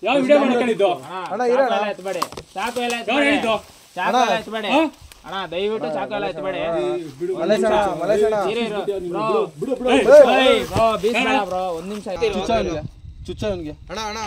ಯಾವ ವಿಡಿಯೋ ಮಾಡ್ಕೊಂಡಿದ್ದು ಅಣ್ಣ ಇರೋಣ ಎತ್ಬೇಡಿ ಚಾಕು ಎಲ್ಲ ಹೇಳಿದ್ದು ಚಾಕು ಎಲ್ಲ ಎತ್ಬೇಡಿ ಅಣ್ಣ ದಯವಿಟ್ಟು ಚಾಕು ಎಲ್ಲ ಎತ್ಬೇಡಿ ಬೀಸ್ಬೇಡ ಬ್ರೋ ಒಂದ್ ನಿಮಿಷ ಚುಚ್ಚ ಅವನಿಗೆ ಅಣ್ಣ ಅಣ್ಣ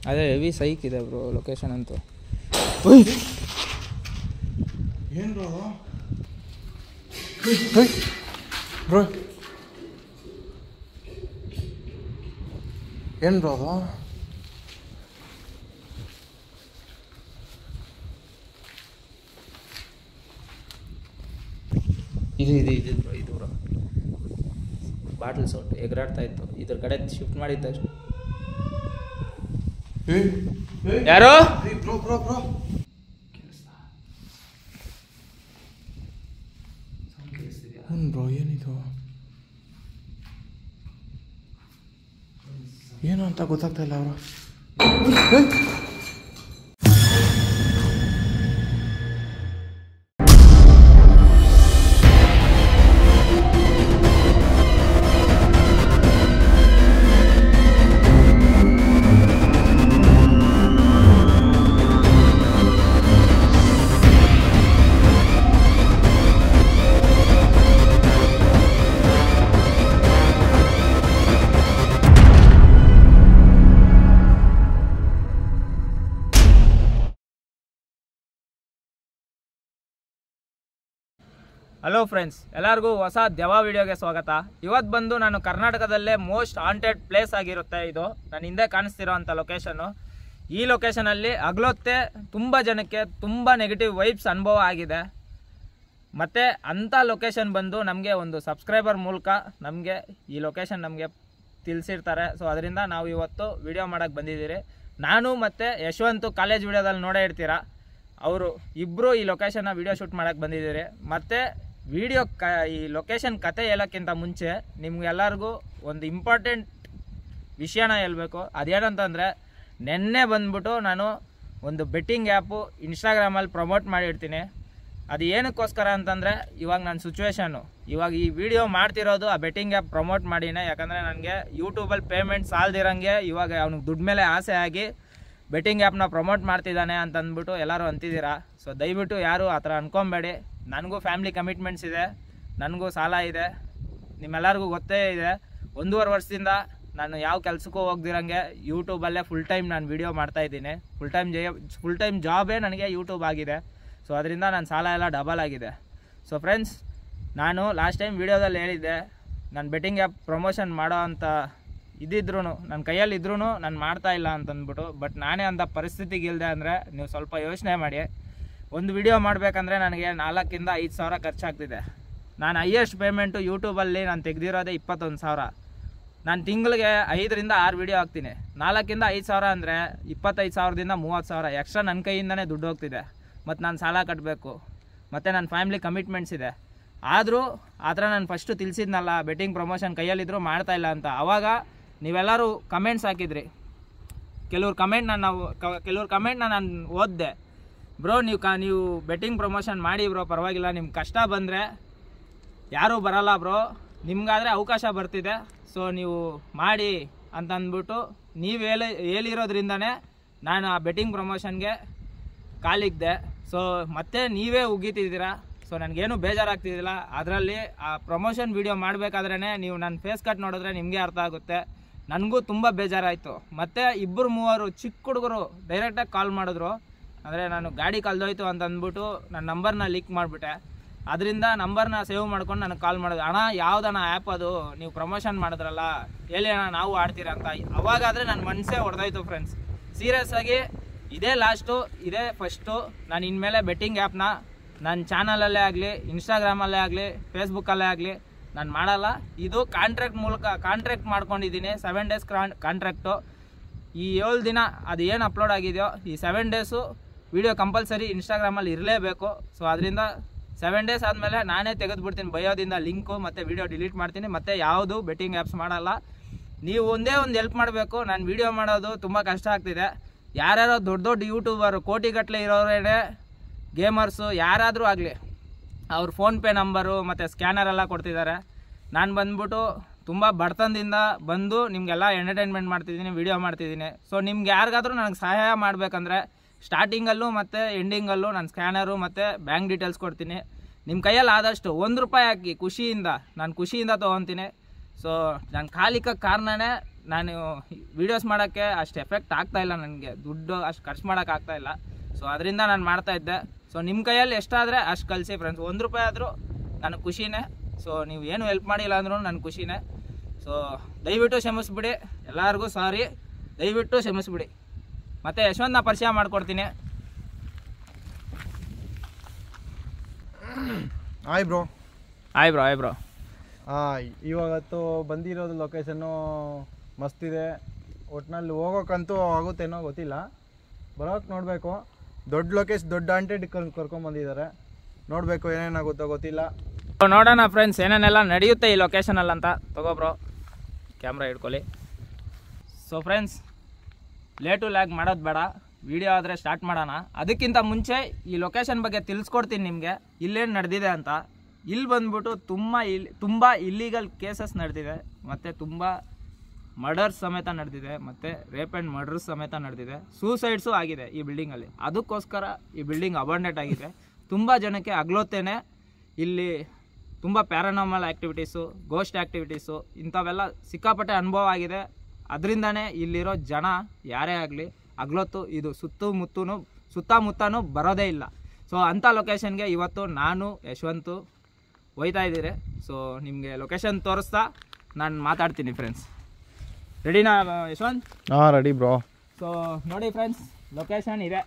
ಅದೇ ಹೆವಿ ಸೈಕ್ ಇದೆ ಬ್ರೋ ಲೊಕೇಶನ್ ಅಂತೂ ಏನು ಬ್ರೋ ಏನು ಬ್ರೋ ಅದು ಇದು ಬ್ರೋ ಇದು ಬ್ರೋ ಬಾಟಲ್ ಸೌಂಡ್ ಎಗರಾಡ್ತಾ ಇತ್ತು ಇದ್ರ ಕಡೆ ಶಿಫ್ಟ್ ಮಾಡಿದ ತಕ್ಷಣ ಯಾರು ಬ್ರೋ ಬ್ರೋ ಬ್ರೋ ಬ್ರೋ ಏನಿದು ಏನು ಅಂತ ಗೊತ್ತಾಗ್ತಾ ಇಲ್ಲ ಅವರು ಹಲೋ ಫ್ರೆಂಡ್ಸ್, ಎಲ್ಲರಿಗೂ ಹೊಸ ದೆವ್ವ ವಿಡಿಯೋಗೆ ಸ್ವಾಗತ. ಇವತ್ತು ಬಂದು ನಾನು ಕರ್ನಾಟಕದಲ್ಲೇ ಮೋಸ್ಟ್ ಹಾಂಟೆಡ್ ಪ್ಲೇಸ್ ಆಗಿರುತ್ತೆ ಇದು. ನಾನು ಹಿಂದೆ ಕಾಣಿಸ್ತಿರೋ ಅಂಥ ಲೊಕೇಶನ್ನು. ಈ ಲೊಕೇಶನಲ್ಲಿ ಹಗಲೊತ್ತೆ ತುಂಬ ಜನಕ್ಕೆ ತುಂಬ ನೆಗೆಟಿವ್ ವೈಬ್ಸ್ ಅನುಭವ ಆಗಿದೆ. ಮತ್ತು ಅಂಥ ಲೊಕೇಶನ್ ಬಂದು ನಮಗೆ ಒಂದು ಸಬ್ಸ್ಕ್ರೈಬರ್ ಮೂಲಕ ನಮಗೆ ಈ ಲೊಕೇಶನ್ ನಮಗೆ ತಿಳಿಸಿರ್ತಾರೆ. ಸೊ ಅದರಿಂದ ನಾವು ಇವತ್ತು ವಿಡಿಯೋ ಮಾಡೋಕ್ಕೆ ಬಂದಿದ್ದೀರಿ. ನಾನು ಮತ್ತು ಯಶವಂತು ಕಾಲೇಜ್ ವಿಡಿಯೋದಲ್ಲಿ ನೋಡೇ ಇರ್ತೀರಾ, ಅವರು ಇಬ್ಬರು ಈ ಲೊಕೇಶನ್ನ ವಿಡಿಯೋ ಶೂಟ್ ಮಾಡೋಕ್ಕೆ ಬಂದಿದ್ದೀರಿ. ಮತ್ತು ಈ ಲೊಕೇಶನ್ ಕತೆ ಹೇಳೋಕ್ಕಿಂತ ಮುಂಚೆ ನಿಮ್ಗೆಲ್ಲರಿಗೂ ಒಂದು ಇಂಪಾರ್ಟೆಂಟ್ ವಿಷಯನ ಹೇಳ್ಬೇಕು. ಅದೇನಂತಂದರೆ, ನೆನ್ನೆ ಬಂದ್ಬಿಟ್ಟು ನಾನು ಒಂದು ಬೆಟ್ಟಿಂಗ್ ಆ್ಯಪು ಇನ್ಸ್ಟಾಗ್ರಾಮಲ್ಲಿ ಪ್ರಮೋಟ್ ಮಾಡಿರ್ತೀನಿ. ಅದು ಏನಕ್ಕೋಸ್ಕರ ಅಂತಂದರೆ, ಇವಾಗ ನನ್ನ ಸಿಚುವೇಶನ್ನು, ಇವಾಗ ಈ ವಿಡಿಯೋ ಮಾಡ್ತಿರೋದು ಆ ಬೆಟ್ಟಿಂಗ್ ಆ್ಯಪ್ ಪ್ರಮೋಟ್ ಮಾಡಿನೇ. ಯಾಕಂದರೆ ನನಗೆ ಯೂಟ್ಯೂಬಲ್ಲಿ ಪೇಮೆಂಟ್ ಸಾಲದಿರಂಗೆ ಇವಾಗ ಅವ್ನಿಗೆ ದುಡ್ಡು ಮೇಲೆ ಆಸೆ ಆಗಿ ಬೆಟ್ಟಿಂಗ್ ಆ್ಯಪ್ನ ಪ್ರಮೋಟ್ ಮಾಡ್ತಿದ್ದಾನೆ ಅಂತಂದ್ಬಿಟ್ಟು ಎಲ್ಲರೂ ಅಂತಿದ್ದೀರಾ. ಸೊ ದಯವಿಟ್ಟು ಯಾರು ಆ ಥರ ಅನ್ಕೊಬೇಡಿ. ನನಗೂ ಫ್ಯಾಮಿಲಿ ಕಮಿಟ್ಮೆಂಟ್ಸ್ ಇದೆ, ನನಗೂ ಸಾಲ ಇದೆ, ನಿಮ್ಮೆಲ್ಲರಿಗೂ ಗೊತ್ತೇ ಇದೆ. 1.5 ವರ್ಷದಿಂದ ನಾನು ಯಾವ ಕೆಲಸಕ್ಕೂ ಹೋಗ್ದಿರಂಗೆ ಯೂಟ್ಯೂಬಲ್ಲೇ ಫುಲ್ ಟೈಮ್ ನಾನು ವಿಡಿಯೋ ಮಾಡ್ತಾಯಿದ್ದೀನಿ. ಫುಲ್ ಟೈಮ್ ಜಾಬೇ ನನಗೆ ಯೂಟ್ಯೂಬ್ ಆಗಿದೆ. ಸೊ ಅದರಿಂದ ನನ್ನ ಸಾಲ ಎಲ್ಲ ಡಬಲ್ ಆಗಿದೆ. ಸೊ ಫ್ರೆಂಡ್ಸ್, ನಾನು ಲಾಸ್ಟ್ ಟೈಮ್ ವಿಡಿಯೋದಲ್ಲಿ ಹೇಳಿದ್ದೆ, ನಾನು ಬೆಟ್ಟಿಂಗ್ ಆ್ಯಪ್ ಪ್ರಮೋಷನ್ ಮಾಡೋ ಅಂಥ ಇದ್ದಿದ್ರು ನನ್ನ ಕೈಯಲ್ಲಿದ್ರೂ ನಾನು ಮಾಡ್ತಾಯಿಲ್ಲ ಅಂತಂದ್ಬಿಟ್ಟು. ಬಟ್ ನಾನೇ ಅಂಥ ಪರಿಸ್ಥಿತಿಗೆ ಇಲ್ಲದೆ ಅಂದರೆ ನೀವು ಸ್ವಲ್ಪ ಯೋಚನೆ ಮಾಡಿ. ಒಂದು ವಿಡಿಯೋ ಮಾಡಬೇಕಂದ್ರೆ ನನಗೆ 4 ಇಂದ 5 ಸಾವಿರ ಖರ್ಚಾಗ್ತಿದೆ. ನಾನು ಹೈಯೆಸ್ಟ್ ಪೇಮೆಂಟು ಯೂಟ್ಯೂಬಲ್ಲಿ ನಾನು ತೆಗೆದಿರೋದೇ 21,000. ನಾನು ತಿಂಗಳಿಗೆ 5 ರಿಂದ 6 ವಿಡಿಯೋ ಹಾಕ್ತೀನಿ. 4 ಇಂದ 5 ಸಾವಿರ ಅಂದರೆ 25,000ದಿಂದ 30,000 ಎಕ್ಸ್ಟ್ರಾ ನನ್ನ ಕೈಯಿಂದನೇ ದುಡ್ಡು ಹೋಗ್ತಿದೆ. ಮತ್ತು ನಾನು ಸಾಲ ಕಟ್ಟಬೇಕು, ಮತ್ತು ನನ್ನ ಫ್ಯಾಮಿಲಿ ಕಮಿಟ್ಮೆಂಟ್ಸ್ ಇದೆ. ಆದರೂ ಆ ಥರ ನಾನು ಫಸ್ಟು ತಿಳಿಸಿದ್ನಲ್ಲ, ಬೆಟ್ಟಿಂಗ್ ಪ್ರಮೋಷನ್ ಕೈಯಲ್ಲಿದ್ದರೂ ಮಾಡ್ತಾಯಿಲ್ಲ ಅಂತ. ಆವಾಗ ನೀವೆಲ್ಲರೂ ಕಮೆಂಟ್ಸ್ ಹಾಕಿದ್ರಿ. ಕೆಲವ್ರ ಕಮೆಂಟ್ನ ನಾನು ಓದಿದೆ. ಬ್ರೋ ನೀವು ಬೆಟ್ಟಿಂಗ್ ಪ್ರಮೋಷನ್ ಮಾಡಿ ಬ್ರೋ, ಪರವಾಗಿಲ್ಲ, ನಿಮ್ಮ ಕಷ್ಟ ಬಂದರೆ ಯಾರೂ ಬರಲ್ಲ ಬ್ರೋ, ನಿಮ್ಗಾದರೆ ಅವಕಾಶ ಬರ್ತಿದೆ, ಸೊ ನೀವು ಮಾಡಿ ಅಂತ ಅಂದ್ಬಿಟ್ಟು ನೀವು ಹೇಳಿರೋದ್ರಿಂದನೇ ನಾನು ಆ ಬೆಟ್ಟಿಂಗ್ ಪ್ರಮೋಷನ್ಗೆ ಕಾಲಿಗ್ದೆ. ಸೊ ಮತ್ತೆ ನೀವೇ ಉಗೀತಿದ್ದೀರಾ. ಸೊ ನನಗೇನು ಬೇಜಾರಾಗ್ತಿದ್ದಿಲ್ಲ. ಅದರಲ್ಲಿ ಆ ಪ್ರಮೋಷನ್ ವಿಡಿಯೋ ಮಾಡಬೇಕಾದ್ರೇ ನೀವು ನನ್ನ ಫೇಸ್ ಕಟ್ ನೋಡಿದ್ರೆ ನಿಮಗೆ ಅರ್ಥ ಆಗುತ್ತೆ. ನನಗೂ ತುಂಬ ಬೇಜಾರಾಯಿತು. ಮತ್ತು 2-3 ಚಿಕ್ಕ ಹುಡುಗರು ಡೈರೆಕ್ಟಾಗಿ ಕಾಲ್ ಮಾಡಿದ್ರು. ಅಂದರೆ ನಾನು ಗಾಡಿ ಕಳೆದೋಯ್ತು ಅಂತ ಅಂದ್ಬಿಟ್ಟು ನನ್ನ ನಂಬರ್ನ ಲೀಕ್ ಮಾಡಿಬಿಟ್ಟೆ. ಅದರಿಂದ ನಂಬರ್ನ ಸೇವ್ ಮಾಡ್ಕೊಂಡು ನನಗೆ ಕಾಲ್ ಮಾಡೋದು, ಅಣ್ಣ ಯಾವುದಣ್ಣ ಆ್ಯಪ್ ಅದು, ನೀವು ಪ್ರಮೋಷನ್ ಮಾಡಿದ್ರಲ್ಲ, ಹೇಳಿ ಅಣ್ಣ ನಾವು ಆಡ್ತೀರ ಅಂತ. ಅವಾಗಾದರೆ ನನ್ನ ಮನಸ್ಸೇ ಹೊಡೆದೋಯ್ತು ಫ್ರೆಂಡ್ಸ್. ಸೀರಿಯಸ್ ಆಗಿ ಇದೇ ಲಾಸ್ಟು, ಇದೇ ಫಸ್ಟು. ನಾನು ಇನ್ಮೇಲೆ ಬೆಟ್ಟಿಂಗ್ ಆ್ಯಪ್ನ ನನ್ನ ಚಾನಲಲ್ಲೇ ಆಗಲಿ, ಇನ್ಸ್ಟಾಗ್ರಾಮಲ್ಲೇ ಆಗಲಿ, ಫೇಸ್ಬುಕ್ಕಲ್ಲೇ ಆಗಲಿ ನಾನು ಮಾಡಲ್ಲ. ಇದು ಕಾಂಟ್ರಾಕ್ಟ್ ಮಾಡ್ಕೊಂಡಿದ್ದೀನಿ. 7 ಡೇಸ್ ಕಾಂಟ್ರಾಕ್ಟು. ಈ 7 ದಿನ ಅದು ಏನು ಅಪ್ಲೋಡ್ ಆಗಿದೆಯೋ ಈ 7 ಡೇಸು ವಿಡಿಯೋ ಕಂಪಲ್ಸರಿ ಇನ್ಸ್ಟಾಗ್ರಾಮಲ್ಲಿ ಇರಲೇಬೇಕು. ಸೊ ಅದರಿಂದ 7 ಡೇಸ್ ಆದಮೇಲೆ ನಾನೇ ತೆಗೆದುಬಿಡ್ತೀನಿ ಬಯೋದಿಂದ ಲಿಂಕು, ಮತ್ತು ವಿಡಿಯೋ ಡಿಲೀಟ್ ಮಾಡ್ತೀನಿ, ಮತ್ತು ಯಾವುದು ಬೆಟ್ಟಿಂಗ್ ಆ್ಯಪ್ಸ್ ಮಾಡಲ್ಲ. ನೀವು ಒಂದೇ ಒಂದು ಹೆಲ್ಪ್ ಮಾಡಬೇಕು. ನಾನು ವಿಡಿಯೋ ಮಾಡೋದು ತುಂಬ ಕಷ್ಟ ಆಗ್ತಿದೆ. ಯಾರ್ಯಾರೋ ದೊಡ್ಡ ದೊಡ್ಡ ಯೂಟ್ಯೂಬರು ಕೋಟಿಗಟ್ಟಲೆ ಇರೋರೇನೆ ಗೇಮರ್ಸು ಯಾರಾದರೂ ಆಗಲಿ ಅವ್ರ ಫೋನ್ಪೇ ನಂಬರು ಮತ್ತು ಸ್ಕ್ಯಾನರ್ ಎಲ್ಲ ಕೊಡ್ತಿದ್ದಾರೆ. ನಾನು ಬಂದ್ಬಿಟ್ಟು ತುಂಬ ಬಡತನದಿಂದ ಬಂದು ನಿಮಗೆಲ್ಲ ಎಂಟರ್ಟೈನ್ಮೆಂಟ್ ಮಾಡ್ತಿದ್ದೀನಿ, ವಿಡಿಯೋ ಮಾಡ್ತಿದ್ದೀನಿ. ಸೊ ನಿಮ್ಗೆ ಯಾರಿಗಾದ್ರೂ ನನಗೆ ಸಹಾಯ ಮಾಡಬೇಕಂದ್ರೆ ಸ್ಟಾರ್ಟಿಂಗಲ್ಲೂ ಮತ್ತು ಎಂಡಿಂಗಲ್ಲೂ ನಾನು ಸ್ಕ್ಯಾನರು ಮತ್ತು ಬ್ಯಾಂಕ್ ಡೀಟೇಲ್ಸ್ ಕೊಡ್ತೀನಿ. ನಿಮ್ಮ ಕೈಯಲ್ಲಿ ಆದಷ್ಟು ₹1 ಹಾಕಿ ಖುಷಿಯಿಂದ, ನಾನು ಖುಷಿಯಿಂದ ತೊಗೊತೀನಿ. ಸೊ ನಾನು ಕಾಲಿಕಕ್ಕೆ ಕಾರಣನೇ ನಾನು ವೀಡಿಯೋಸ್ ಮಾಡೋಕ್ಕೆ ಅಷ್ಟು ಎಫೆಕ್ಟ್ ಆಗ್ತಾಯಿಲ್ಲ, ನನಗೆ ದುಡ್ಡು ಅಷ್ಟು ಖರ್ಚು ಮಾಡೋಕ್ಕಾಗ್ತಾಯಿಲ್ಲ. ಸೊ ಅದರಿಂದ ನಾನು ಮಾಡ್ತಾಯಿದ್ದೆ. ಸೊ ನಿಮ್ಮ ಕೈಯಲ್ಲಿ ಎಷ್ಟಾದರೆ ಅಷ್ಟು ಕಳಿಸಿ ಫ್ರೆಂಡ್ಸ್. ₹1 ಆದರೂ ನನಗೆ ಖುಷಿನೇ. ಸೊ ನೀವು ಏನು ಹೆಲ್ಪ್ ಮಾಡಿಲ್ಲ ಅಂದ್ರೂ ನನಗೆ ಖುಷಿನೇ. ಸೊ ದಯವಿಟ್ಟು ಕ್ಷಮಿಸ್ಬಿಡಿ, ಎಲ್ಲರಿಗೂ ಸಾರಿ, ದಯವಿಟ್ಟು ಕ್ಷಮಿಸ್ಬಿಡಿ. ಮತ್ತು ಯಶವಂತನ ಪರಿಚಯ ಮಾಡಿಕೊಡ್ತೀನಿ. Hi bro. Hi bro. Hi bro. ಇವಾಗತ್ತು ಬಂದಿರೋದು ಲೊಕೇಶನ್ನು ಮಸ್ತಿದೆ. ಒಟ್ಟಿನಲ್ಲಿ ಹೋಗೋಕ್ಕಂತೂ ಆಗುತ್ತೇನೋ ಗೊತ್ತಿಲ್ಲ, ಬರೋಕ್ಕೆ ನೋಡಬೇಕು. ದೊಡ್ಡ ಲೊಕೇಶನ್, ದೊಡ್ಡ ಆಂಟೆಡ್ ಕರ್ಕೊಂಬಂದಿದ್ದಾರೆ, ನೋಡಬೇಕು ಏನೇನಾಗುತ್ತೋ ಗೊತ್ತಿಲ್ಲ. ನೋಡೋಣ ಫ್ರೆಂಡ್ಸ್ ಏನೇನೆಲ್ಲ ನಡೆಯುತ್ತೆ ಈ ಲೊಕೇಶನಲ್ಲಿ ಅಂತ. ತಗೋಬ್ರೋ ಕ್ಯಾಮ್ರಾ ಹಿಡ್ಕೊಳ್ಳಿ. ಸೊ ಫ್ರೆಂಡ್ಸ್, ಲೇಟು ಲ್ಯಾಗ್ ಮಾಡೋದು ಬೇಡ, ವಿಡಿಯೋ ಆದರೆ ಸ್ಟಾರ್ಟ್ ಮಾಡೋಣ. ಅದಕ್ಕಿಂತ ಮುಂಚೆ ಈ ಲೊಕೇಶನ್ ಬಗ್ಗೆ ತಿಳಿಸ್ಕೊಡ್ತೀನಿ ನಿಮಗೆ, ಇಲ್ಲೇನು ನಡೆದಿದೆ ಅಂತ. ಇಲ್ಲಿ ಬಂದ್ಬಿಟ್ಟು ತುಂಬ ಇಲ್ಲೀಗಲ್ ಕೇಸಸ್ ನಡೆದಿದೆ, ಮತ್ತು ತುಂಬ ಮರ್ಡರ್ಸ್ ಸಮೇತ ನಡೆದಿದೆ, ಮತ್ತು ರೇಪ್ ಆ್ಯಂಡ್ ಮರ್ಡರ್ಸ್ ಸಮೇತ ನಡೆದಿದೆ. ಸೂಸೈಡ್ಸು ಆಗಿದೆ ಈ ಬಿಲ್ಡಿಂಗಲ್ಲಿ. ಅದಕ್ಕೋಸ್ಕರ ಈ ಬಿಲ್ಡಿಂಗ್ ಅಬಂಡೆಂಟ್ ಆಗಿದೆ. ತುಂಬ ಜನಕ್ಕೆ ಹಗಲೊತ್ತೇನೆ ಇಲ್ಲಿ ತುಂಬ ಪ್ಯಾರಾನಾರ್ಮಲ್ ಆ್ಯಕ್ಟಿವಿಟೀಸು, ಗೋಸ್ಟ್ ಆ್ಯಕ್ಟಿವಿಟೀಸು ಇಂಥವೆಲ್ಲ ಸಿಕ್ಕಾಪಟ್ಟೆ ಅನುಭವ ಆಗಿದೆ. ಅದರಿಂದನೇ ಇಲ್ಲಿರೋ ಜನ ಯಾರೇ ಆಗಲಿ ಹಗಲೊತ್ತು ಇದು ಸುತ್ತಮುತ್ತನೂ ಬರೋದೇ ಇಲ್ಲ. ಸೊ ಅಂಥ ಲೊಕೇಶನ್ಗೆ ಇವತ್ತು ನಾನು ಯಶವಂತು ಹೋಯ್ತಾ ಇದ್ದೀರಿ. ಸೊ ನಿಮಗೆ ಲೊಕೇಶನ್ ತೋರಿಸ್ತಾ ನಾನು ಮಾತಾಡ್ತೀನಿ ಫ್ರೆಂಡ್ಸ್. ರೆಡಿನಾ ಯಶವಂತ್? ಹಾಂ ರೆಡಿ ಬ್ರೋ. ಸೊ ನೋಡಿ ಫ್ರೆಂಡ್ಸ್, ಲೊಕೇಶನ್ ಇದೆ.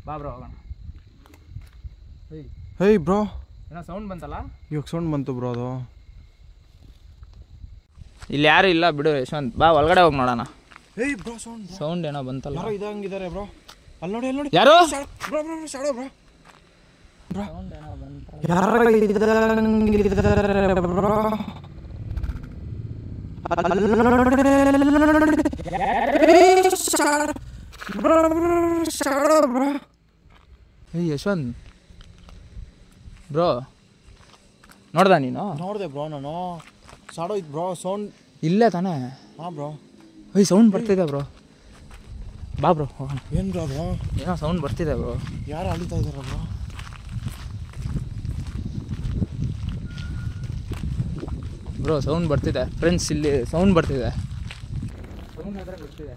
ಬಾ ಬ್ರೋ ಹೋಗೋಣ. ಹೇಯ್ ಬ್ರೋ, ಏನೋ ಸೌಂಡ್ ಬಂತಲ್ಲ? ಇವಾಗ ಸೌಂಡ್ ಬಂತು ಬ್ರೋ. ಅದು ಇಲ್ಲಿ ಯಾರು ಇಲ್ಲ ಬಿಡು ಯಶವಂತ್, ಬಾ ಒಳಗಡೆ ಹೋಗಿ ನೋಡೋಣ. ಹೇಯ್ ಬ್ರೋ, ಸೌಂಡ್ ಏನೋ ಬಂತಲ್ಲ? ಯಾರೋ ಇದಂಗಿದ್ದಾರೆ ಬ್ರೋ, ಅಲ್ಲಿ ನೋಡಿ, ಅಲ್ಲಿ ನೋಡಿ. ಯಾರು? Bro bro shadow bro. Sound ಏನೋ ಬಂತ. ಏಯ್ ಯಶವಂತ್ ಬ್ರೋ, ನೋಡ್ದ ನೀನು? ನೋಡಿದೆ ಬ್ರೋ, ನಾನು ಶಾಡೋ ಇತ್ತು ಬ್ರೋ. ಸೌಂಡ್ ಇಲ್ಲೇ ತಾನೇ? ಹಾಂ ಬ್ರೋ. ಏಯ್ ಸೌಂಡ್ ಬರ್ತಿದೆ ಬ್ರೋ, ಬಾ ಬ್ರೋ ಹೋಗೋಣ. ಏನು ಬ್ರೋ ಅದು? ಏನೋ ಸೌಂಡ್ ಬರ್ತಿದೆ ಬ್ರೋ. ಯಾರು ಅಳಿತಾ ಇದ್ದಾರೆ ಬ್ರೋ? ಬ್ರೋ ಸೌಂಡ್ ಬರ್ತಿದೆ ಫ್ರೆಂಡ್ಸ್, ಇಲ್ಲಿ ಸೌಂಡ್ ಬರ್ತಿದೆ. ಸೌಂಡ್ ಆದರೆ ಬರ್ತಿದೆ.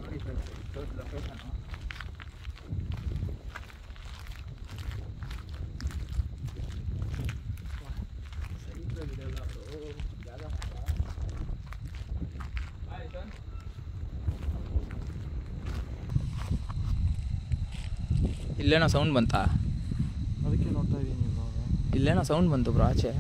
ನೋಡಿ ಫ್ರೆಂಡ್ಸ್, ಲೊಕೇಶನ್ ಇಲ್ಲೇನೋ ಸೌಂಡ್ ಬಂತಾ? ಅದಕ್ಕೆ ನೋಡ್ತಾ ಇದ್ದೀನಿ ಬ್ರೋ. ಇಲ್ಲೇನೋ ಸೌಂಡ್ ಬಂತು ಬ್ರೋ ಆಚೆ.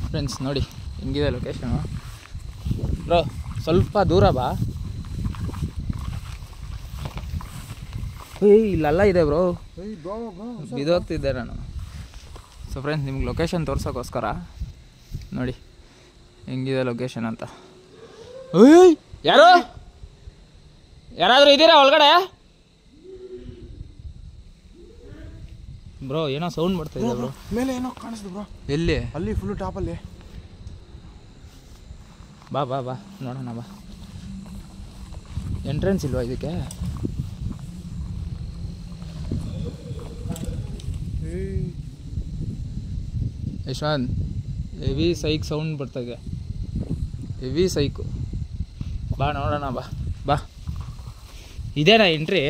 ಫ್ರೆಂಡ್ಸ್ ನೋಡಿ ಹಿಂಗಿದೆ ಲೊಕೇಶನು. ಬ್ರೋ ಸ್ವಲ್ಪ ದೂರ ಬಾ. ಏಯ್ ಇಲ್ಲೆಲ್ಲ ಇದೆ ಬ್ರೋ, ಬಿದ್ದೋಗ್ತಿದ್ದೆ ನಾನು. ಸೊ ಫ್ರೆಂಡ್ಸ್, ನಿಮ್ಗೆ ಲೊಕೇಶನ್ ತೋರ್ಸೋಕ್ಕೋಸ್ಕರ ನೋಡಿ ಹೆಂಗಿದೆ ಲೊಕೇಶನ್ ಅಂತ. ಏಯ್ ಯಾರಾದರೂ ಇದ್ದೀರಾ ಒಳಗಡೆ? ಬ್ರೋ ಏನೋ ಸೌಂಡ್ ಬರ್ತಾ ಇದೆ ಬ್ರೋ. ಮೇಲೆ ಏನೋ ಕಾಣಿಸ್ತು ಬ್ರೋ. ಎಲ್ಲಿ? ಅಲ್ಲಿ ಫುಲ್ಲು ಟಾಪಲ್ಲಿ. ಬಾ ಬಾ ಬಾ ನೋಡೋಣ ಬಾ. ಎಂಟ್ರೆನ್ಸ್ ಇಲ್ವಾ ಇದಕ್ಕೆ? ಯಶವಂತ್, ಹೆವಿ ಸೈಕ್ ಸೌಂಡ್ ಬರ್ತಾಯಿದೆ, ಹೆವಿ ಸೈಕು. ಬಾ ನೋಡೋಣ ಬಾ ಬಾ. ಇದೇನಾ ಎಂಟ್ರಿ?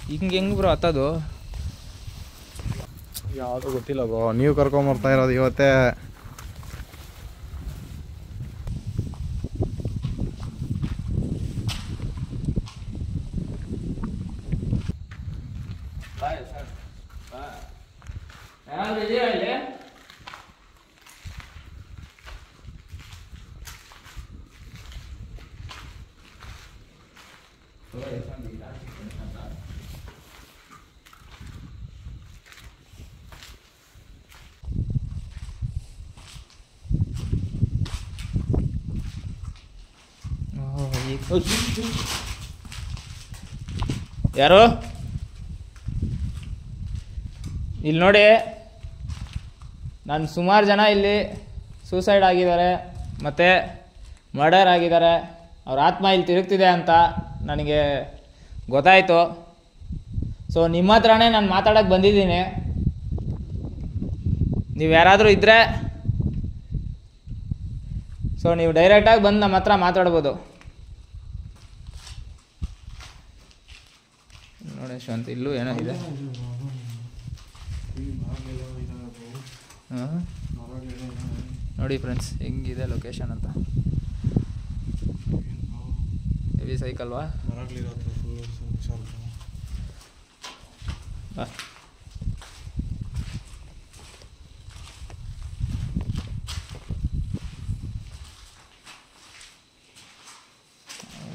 ಹಿಂಗೆ ಹೆಂಗೆ ಬ್ರೋ ಹತ್ತೋದು? ಯಾವುದು ಗೊತ್ತಿಲ್ಲ ಬ್ರೋ, ನೀವು ಕರ್ಕೊಂಬರ್ತಾ ಇರೋದು ಇವತ್ತೇ. ಯಾರಾದ್ರೂ ಇದೀರಾ ಇಲ್ಲಿ? ಯಾರು ಇಲ್ಲಿ ನೋಡಿ, ನಾನು ಸುಮಾರು ಜನ ಇಲ್ಲಿ ಸೂಸೈಡ್ ಆಗಿದ್ದಾರೆ ಮತ್ತು ಮರ್ಡರ್ ಆಗಿದ್ದಾರೆ. ಅವ್ರ ಆತ್ಮ ಇಲ್ಲಿ ತಿರುಗ್ತಿದೆ ಅಂತ ನನಗೆ ಗೊತ್ತಾಯಿತು. ಸೊ ನಿಮ್ಮ ಹತ್ರನೇ ನಾನು ಮಾತಾಡೋಕ್ಕೆ ಬಂದಿದ್ದೀನಿ. ನೀವು ಯಾರಾದರೂ ಇದ್ದರೆ ಸೊ ನೀವು ಡೈರೆಕ್ಟಾಗಿ ಬಂದು ನಮ್ಮ ಹತ್ರ ಮಾತಾಡ್ಬೋದು. ನೋಡಿ ಯಶವಂತ್, ಇಲ್ಲೂ ಏನೋ ಇದೆ. ನೋಡಿ ಫ್ರೆಂಡ್ಸ್ ಹೆಂಗಿದೆ ಲೊಕೇಶನ್ ಅಂತ. ಹೆವಿ ಸೈಕಲ್ವಾ?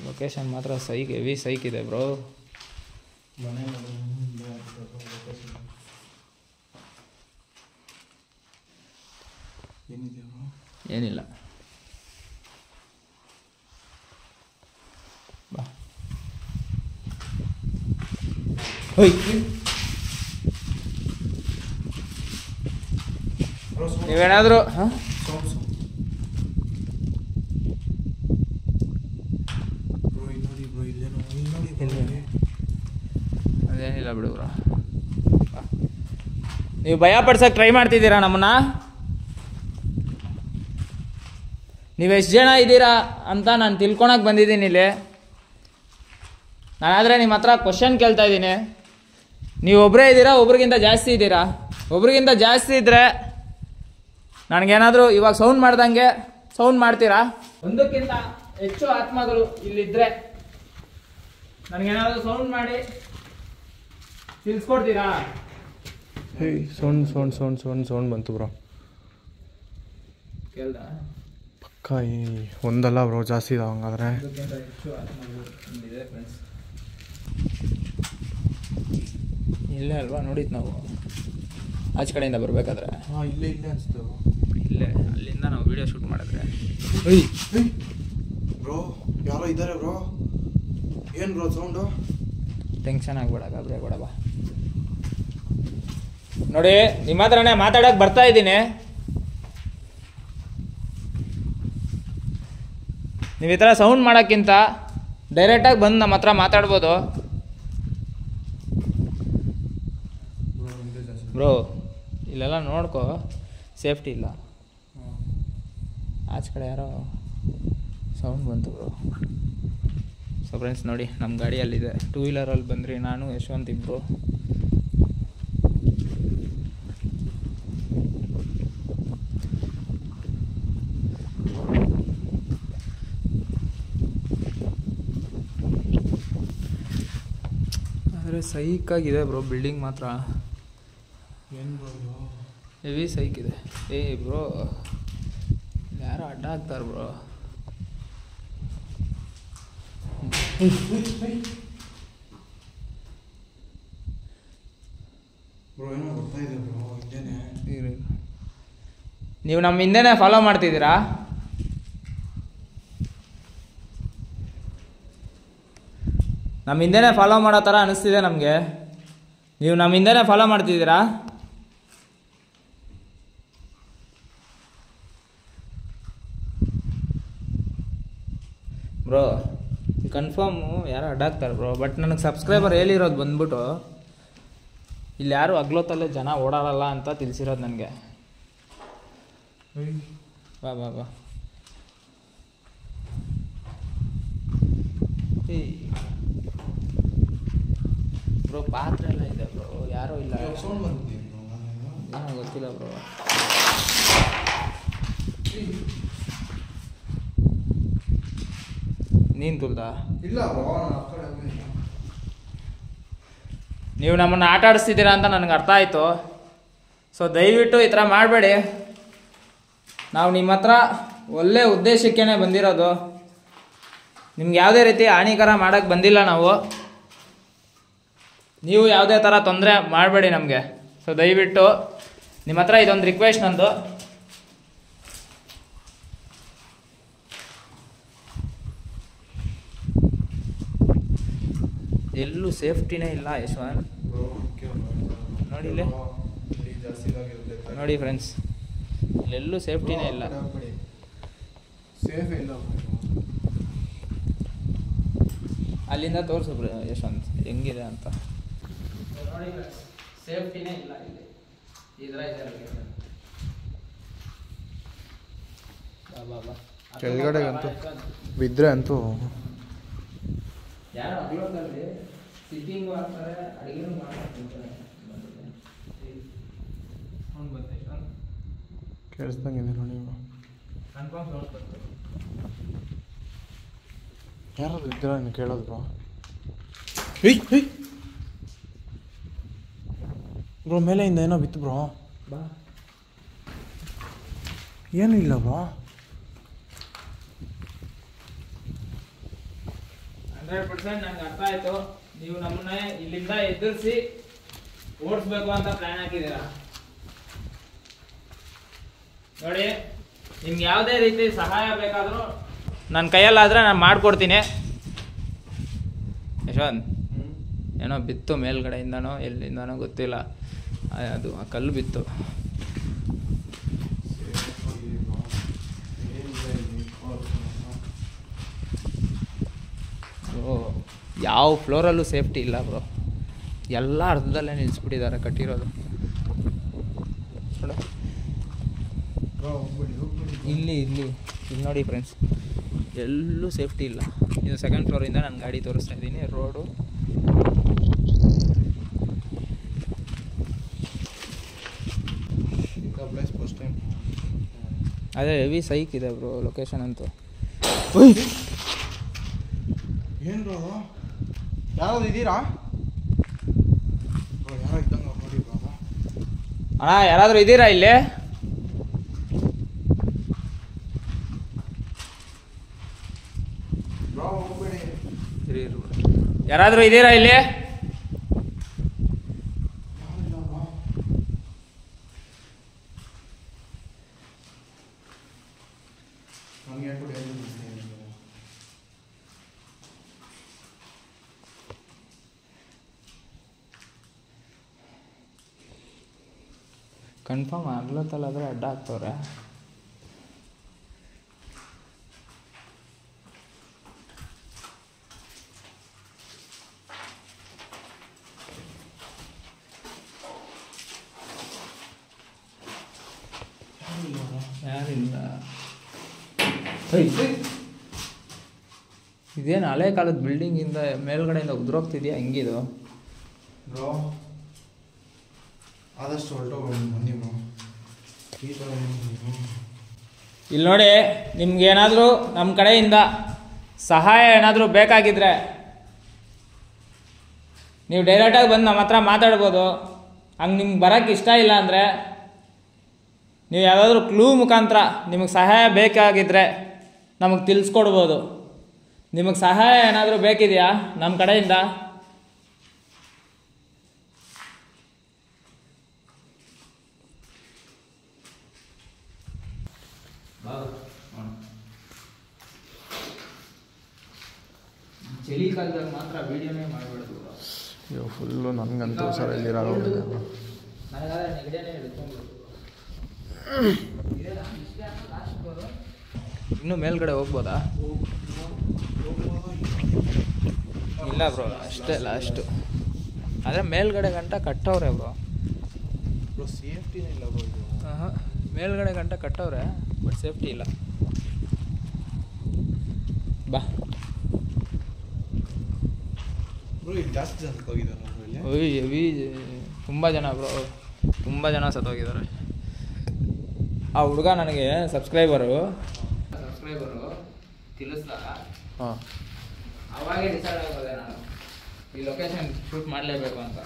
ಲೊಕೇಶನ್ ಮಾತ್ರ ಸೈಕ್, ಹೆವಿ ಸೈಕ್ ಇದೆ ಬ್ರೋ. ಏನಿಲ್ಲ ಬಾ. ನೀವೇನಾದರೂ ಅದೇನಿಲ್ಲ ಬಿಡು ಬ್ರೋ. ನೀವು ಭಯ ಪಡ್ಸಕ್ಕೆ ಟ್ರೈ ಮಾಡ್ತಿದ್ದೀರಾ ನಮ್ಮನ್ನ? ನೀವು ಎಷ್ಟು ಜನ ಇದ್ದೀರಾ ಅಂತ ನಾನು ತಿಳ್ಕೊಳಕ್ಕೆ ಬಂದಿದ್ದೀನಿ ಇಲ್ಲಿ. ನಾನಾದರೆ ನಿಮ್ಮ ಹತ್ರ ಕ್ವಶನ್ ಕೇಳ್ತಾ ಇದ್ದೀನಿ. ನೀವು ಒಬ್ಬರೇ ಇದ್ದೀರಾ, ಒಬ್ರಿಗಿಂತ ಜಾಸ್ತಿ ಇದ್ದೀರಾ? ಒಬ್ರಿಗಿಂತ ಜಾಸ್ತಿ ಇದ್ದರೆ ನನಗೇನಾದರೂ ಇವಾಗ ಸೌಂಡ್ ಮಾಡ್ದಂಗೆ ಸೌಂಡ್ ಮಾಡ್ತೀರಾ? ಒಂದಕ್ಕಿಂತ ಹೆಚ್ಚು ಆತ್ಮಗಳು ಇಲ್ಲಿದ್ದರೆ ನನಗೇನಾದರೂ ಸೌಂಡ್ ಮಾಡಿ ತಿಳಿಸ್ಕೊಡ್ತೀರಾ? Sound sound sound sound sound ಬಂತು ಬ್ರೋ. ಕೇಳ್ದ ಪಕ್ಕ ಒಂದಲ್ಲ ಬ್ರೋ, ಜಾಸ್ತಿ ಇದಾವೆ ಹಂಗಾದ್ರೆ. ಇಲ್ಲೇ ಅಲ್ವಾ ನೋಡಿದ್ದು ನಾವು ಆಚೆ ಕಡೆಯಿಂದ ಬರಬೇಕಾದ್ರೆ. ಇಲ್ಲೇ ಅನಿಸ್ತು. ಇಲ್ಲೇ ಅಲ್ಲಿಂದ ನಾವು ವಿಡಿಯೋ ಶೂಟ್ ಮಾಡಿದ್ರೆ. ಬ್ರೋ ಯಾರೋ ಇದ್ದಾರೆ ಬ್ರೋ. ಏನು ಬ್ರೋ ಸೌಂಡು? ಟೆನ್ಷನ್ ಆಗ್ಬೇಡ, ಗಾಬರಿ ಆಗ್ಬೇಡ ಬಾ. ನೋಡಿ ನಿಮ್ಮ ಹತ್ರನೇ ಮಾತಾಡೋಕೆ ಬರ್ತಾ ಇದ್ದೀನಿ. ನೀವು ಈ ಥರ ಸೌಂಡ್ ಮಾಡೋಕ್ಕಿಂತ ಡೈರೆಕ್ಟಾಗಿ ಬಂದು ನಮ್ಮ ಹತ್ರ ಮಾತಾಡ್ಬೋದು. ಬ್ರೋ ಇಲ್ಲೆಲ್ಲ ನೋಡ್ಕೋ, ಸೇಫ್ಟಿ ಇಲ್ಲ. ಆಚೆ ಕಡೆ ಯಾರೋ ಸೌಂಡ್ ಬಂತು ಬ್ರೋ. ಸೊ ಫ್ರೆಂಡ್ಸ್ ನೋಡಿ, ನಮ್ಮ ಗಾಡಿಯಲ್ಲಿದೆ. 2 ವೀಲರಲ್ಲಿ ಬಂದ್ರಿ ನಾನು ಯಶವಂತ್ ಇಬ್ಬರು. ಆದರೆ ಸೈಕಾಗಿದೆ ಬ್ರೋ ಬಿಲ್ಡಿಂಗ್ ಮಾತ್ರ. ಏನು ಬ್ರೋ ಹೆವಿ ಸೈಕಿದೆ. ಬ್ರೋ ಯಾರೋ ಅಡ್ಡ ಹಾಕ್ತಾರೆ ಬ್ರೋ. ಬ್ರೋ ಏನೋ ಬರ್ತಾ ಇದೆ ಬ್ರೋ ಹಿಂದೆನೇ. ನೀವು ನಮ್ಮ ಹಿಂದೆನೇ ಫಾಲೋ ಮಾಡ್ತಿದ್ದೀರಾ? ನಮ್ಮ ಹಿಂದೆನೇ ಫಾಲೋ ಮಾಡೋ ಥರ ಅನಿಸ್ತಿದೆ ನಮಗೆ. ನೀವು ನಮ್ಮ ಹಿಂದೆನೇ ಫಾಲೋ ಮಾಡ್ತಿದ್ದೀರಾ? ಬ್ರೋ ಕನ್ಫರ್ಮು ಯಾರೋ ಅಡ್ಡಾಕ್ತಾರೆ ಬ್ರೋ. ಬಟ್ ನನಗೆ ಸಬ್ಸ್ಕ್ರೈಬರ್ ಹೇಳಿರೋದು ಬಂದ್ಬಿಟ್ಟು ಇಲ್ಲಿ ಯಾರು ಹಗ್ಲೊತ್ತಲ್ಲೇ ಜನ ಓಡಾಡಲ್ಲ ಅಂತ ತಿಳಿಸಿರೋದು ನನಗೆ. ಬಾ ಬಾ ಬಾ. ಬ್ರೋ ಪಾತ್ರೆ ಎಲ್ಲ ಇದೆ ಬ್ರೋ, ಯಾರೂ ಇಲ್ಲ. ಏನೋ ಗೊತ್ತಿಲ್ಲ ಬ್ರೋ. ನೀನು ತುಲ್ದಾ? ಇಲ್ಲ ಬ್ರೋ, ನೀವು ನಮ್ಮನ್ನು ಆಟ ಆಡಿಸ್ತಿದ್ದೀರಾ ಅಂತ ನನಗೆ ಅರ್ಥ ಆಯಿತು. ಸೊ ದಯವಿಟ್ಟು ಈ ಥರ ಮಾಡಬೇಡಿ. ನಾವು ನಿಮ್ಮ ಹತ್ರ ಒಳ್ಳೆ ಉದ್ದೇಶಕ್ಕೇ ಬಂದಿರೋದು. ನಿಮ್ಗೆ ಯಾವುದೇ ರೀತಿ ಹಾನಿಕರ ಮಾಡೋಕ್ಕೆ ಬಂದಿಲ್ಲ ನಾವು. ನೀವು ಯಾವುದೇ ಥರ ತೊಂದರೆ ಮಾಡಬೇಡಿ ನಮಗೆ. ಸೊ ದಯವಿಟ್ಟು ನಿಮ್ಮ ಹತ್ರ ಇದೊಂದು ರಿಕ್ವೆಸ್ಟ್ ನಂದು. ಎಲ್ಲೂ ಸೇಫ್ಟಿನೇ ಇಲ್ಲ ಯಶವಂತ್. ನೋಡಿ ಇಲ್ಲಿ ನೋಡಿ ಫ್ರೆಂಡ್ಸ್, ಇಲ್ಲೆಲ್ಲೂ ಸೇಫ್ಟಿನೇ ಇಲ್ಲ. ಅಲ್ಲಿಂದ ತೋರಿಸು ಯಶವಂತ್ ಹೆಂಗಿದೆ ಅಂತ. ನೋಡಿ ಸೇಫ್ಟಿನೇ ಇಲ್ಲ ಇಲ್ಲಿ. ಈ ಥರ ಇದೆ ಕೆಳಗಡೆಗಂತೂ ಬಿದ್ದರೆ ಅಂತೂ ಯಾರು ಅಗ್ಲೋದಲ್ಲಿ ಸಿಟ್ಟಿಂಗು ಆಗ್ತಾರೆ, ಅಡುಗೆನೂ ಮಾಡ್ತಾರೆ. ಕೇಳಿಸ್ದಂಗಿದೆ ನೋಡಿ. ಕನ್ಫರ್ಮ್ ನೋಡ್ತಾರೆ ಯಾರಾದ್ರು ಇದ್ದೀರಾ ನೀನು ಕೇಳೋದು ಬ್ರೋ? ಬ್ರೋ ಮೇಲೆಯಿಂದ ಏನೋ ಬಿತ್ತು ಬ್ರೋ. ಬಾ, ಏನೂ ಇಲ್ಲ ಬ್ರೋ. 100% ನನಗೆ ಅರ್ಥ ಆಯಿತು. ನೀವು ನಮ್ಮನ್ನ ಇಲ್ಲಿಂದ ಎದುರಿಸಿ ಓಡಿಸ್ಬೇಕು ಅಂತ ಪ್ಲ್ಯಾನ್ ಹಾಕಿದ್ದೀರಾ. ನೋಡಿ, ನಿಮ್ಗೆ ಯಾವುದೇ ರೀತಿ ಸಹಾಯ ಬೇಕಾದರೂ ನನ್ನ ಕೈಯಲ್ಲಾದರೆ ನಾನು ಮಾಡಿಕೊಡ್ತೀನಿ. ಯಶವಂತ್, ಏನೋ ಬಿತ್ತು ಮೇಲ್ಗಡೆಯಿಂದನೋ ಎಲ್ಲಿಂದನೋ ಗೊತ್ತಿಲ್ಲ, ಅದು ಆ ಕಲ್ಲು ಬಿತ್ತು. ಯಾವ ಫ್ಲೋರಲ್ಲೂ ಸೇಫ್ಟಿ ಇಲ್ಲ ಬ್ರೋ. ಎಲ್ಲ ಅರ್ಧದಲ್ಲೇ ನಿಲ್ಲಿಸ್ಬಿಟ್ಟಿದ್ದಾರೆ ಕಟ್ಟಿರೋದು. ಇಲ್ಲಿ ಇಲ್ಲಿ ಇಲ್ಲಿ ನೋಡಿ ಫ್ರೆಂಡ್ಸ್, ಎಲ್ಲೂ ಸೇಫ್ಟಿ ಇಲ್ಲ. ಇದು ಸೆಕೆಂಡ್ ಫ್ಲೋರಿಂದ ನಾನು ಗಾಡಿ ತೋರಿಸ್ತಾ ಇದ್ದೀನಿ. ರೋಡು ಅದೇ ಹೆವಿ ಸೈಕ್ ಇದೆ ಬ್ರೋ ಲೊಕೇಶನ್ ಅಂತೂ. ಏನು ಬ್ರೋ, ಯಾರಾದ್ರು ಇದ್ದೀರಾ? ಯಾರೋ ಇದ್ದಂಗೆ ನೋಡಿ ಬ್ರೋ. ಅಣ್ಣ, ಯಾರಾದರೂ ಇದ್ದೀರಾ ಇಲ್ಲಿ? ಯಾರಾದರೂ ಇದ್ದೀರಾ ಇಲ್ಲಿ? ಕನ್ಫರ್ಮ್ ಆಗ್ಲತ್ತಲ್ಲಾದ್ರೆ ಅಡ್ಡ ಆಗ್ತವ್ರೆ. ಯಾರಿಲ್ಲ. ಇದೇನು ಹಳೆ ಕಾಲದ ಬಿಲ್ಡಿಂಗಿಂದ ಮೇಲ್ಗಡೆಯಿಂದ ಉದುರೋಗ್ತಿದ್ಯಾ? ಹೆಂಗಿದು ಬ್ರೋ? ಆದಷ್ಟು ಹೊರಟೋಗಿ ಬ್ರೋ. ಇಲ್ಲಿ ನೋಡಿ, ನಿಮ್ಗೇನಾದರೂ ನಮ್ಮ ಕಡೆಯಿಂದ ಸಹಾಯ ಏನಾದರೂ ಬೇಕಾಗಿದ್ದರೆ ನೀವು ಡೈರೆಕ್ಟಾಗಿ ಬಂದು ನಮ್ಮ ಹತ್ರ ಮಾತಾಡ್ಬೋದು. ಹಂಗೆ ನಿಮ್ಗೆ ಬರೋಕ್ಕೆ ಇಷ್ಟ ಇಲ್ಲ ಅಂದರೆ ನೀವು ಯಾವುದಾದ್ರೂ ಕ್ಲೂ ಮುಖಾಂತರ ನಿಮಗೆ ಸಹಾಯ ಬೇಕಾಗಿದ್ದರೆ ನಮಗೆ ತಿಳಿಸ್ಕೊಡ್ಬೋದು. ನಿಮಗೆ ಸಹಾಯ ಏನಾದರೂ ಬೇಕಿದೆಯಾ ನಮ್ಮ ಕಡೆಯಿಂದ? ಚಳಿಗಾಲದಲ್ಲಿ ಮಾತ್ರ ವಿಡಿಯೋನೇ ಮಾಡಬಾರ್ದು. ಅಯ್ಯೋ ಫುಲ್ಲು ನನಗಂತೂ ಸರ್ ಎಲ್ಲಿರಾಗೋಗಿದೆ. ನನಗಾದ್ರೆ ನೆಗಡಿನೇ ಹಿಡ್ಕೊಂಡು ಇನ್ನೂ ಮೇಲ್ಗಡೆ ಹೋಗ್ಬೋದಾ? ಇಲ್ಲ ಬ್ರೋ, ಅಷ್ಟೇ ಲಾಸ್ಟು. ಆದರೆ ಮೇಲ್ಗಡೆ ಗಂಟ ಕಟ್ಟವ್ರೆ ಬ್ರೋ. ಸೇಫ್ಟಿನೇ ಇಲ್ಲ ಬ್ರೋ ಇದು. ಹಾಂ, ಮೇಲ್ಗಡೆ ಗಂಟ ಕಟ್ಟವ್ರೆ, ಬಟ್ ಸೇಫ್ಟಿ ಇಲ್ಲ. ಬಾ ಬ್ರೋ, ಇಲ್ಲಿ ಜಾಸ್ತಿ ಜನ ಹೋಗಿದ್ದಾರೆ. ಓಯ್ ಹೆವಿ, ತುಂಬ ಜನ ಬ್ರೋ, ತುಂಬ ಜನ ಸತ್ತೋಗಿದ್ದಾರೆ. ಆ ಹುಡುಗ ನನಗೆ ಸಬ್ಸ್ಕ್ರೈಬರು ತಿಳಿಸ್ದ. ಹಾಂ, ಅವಾಗೇ ಡಿಸೈಡ್ ಆಗೋದೆ ನಾನು ಈ ಲೊಕೇಶನ್ ಶೂಟ್ ಮಾಡಲೇಬೇಕು ಅಂತ.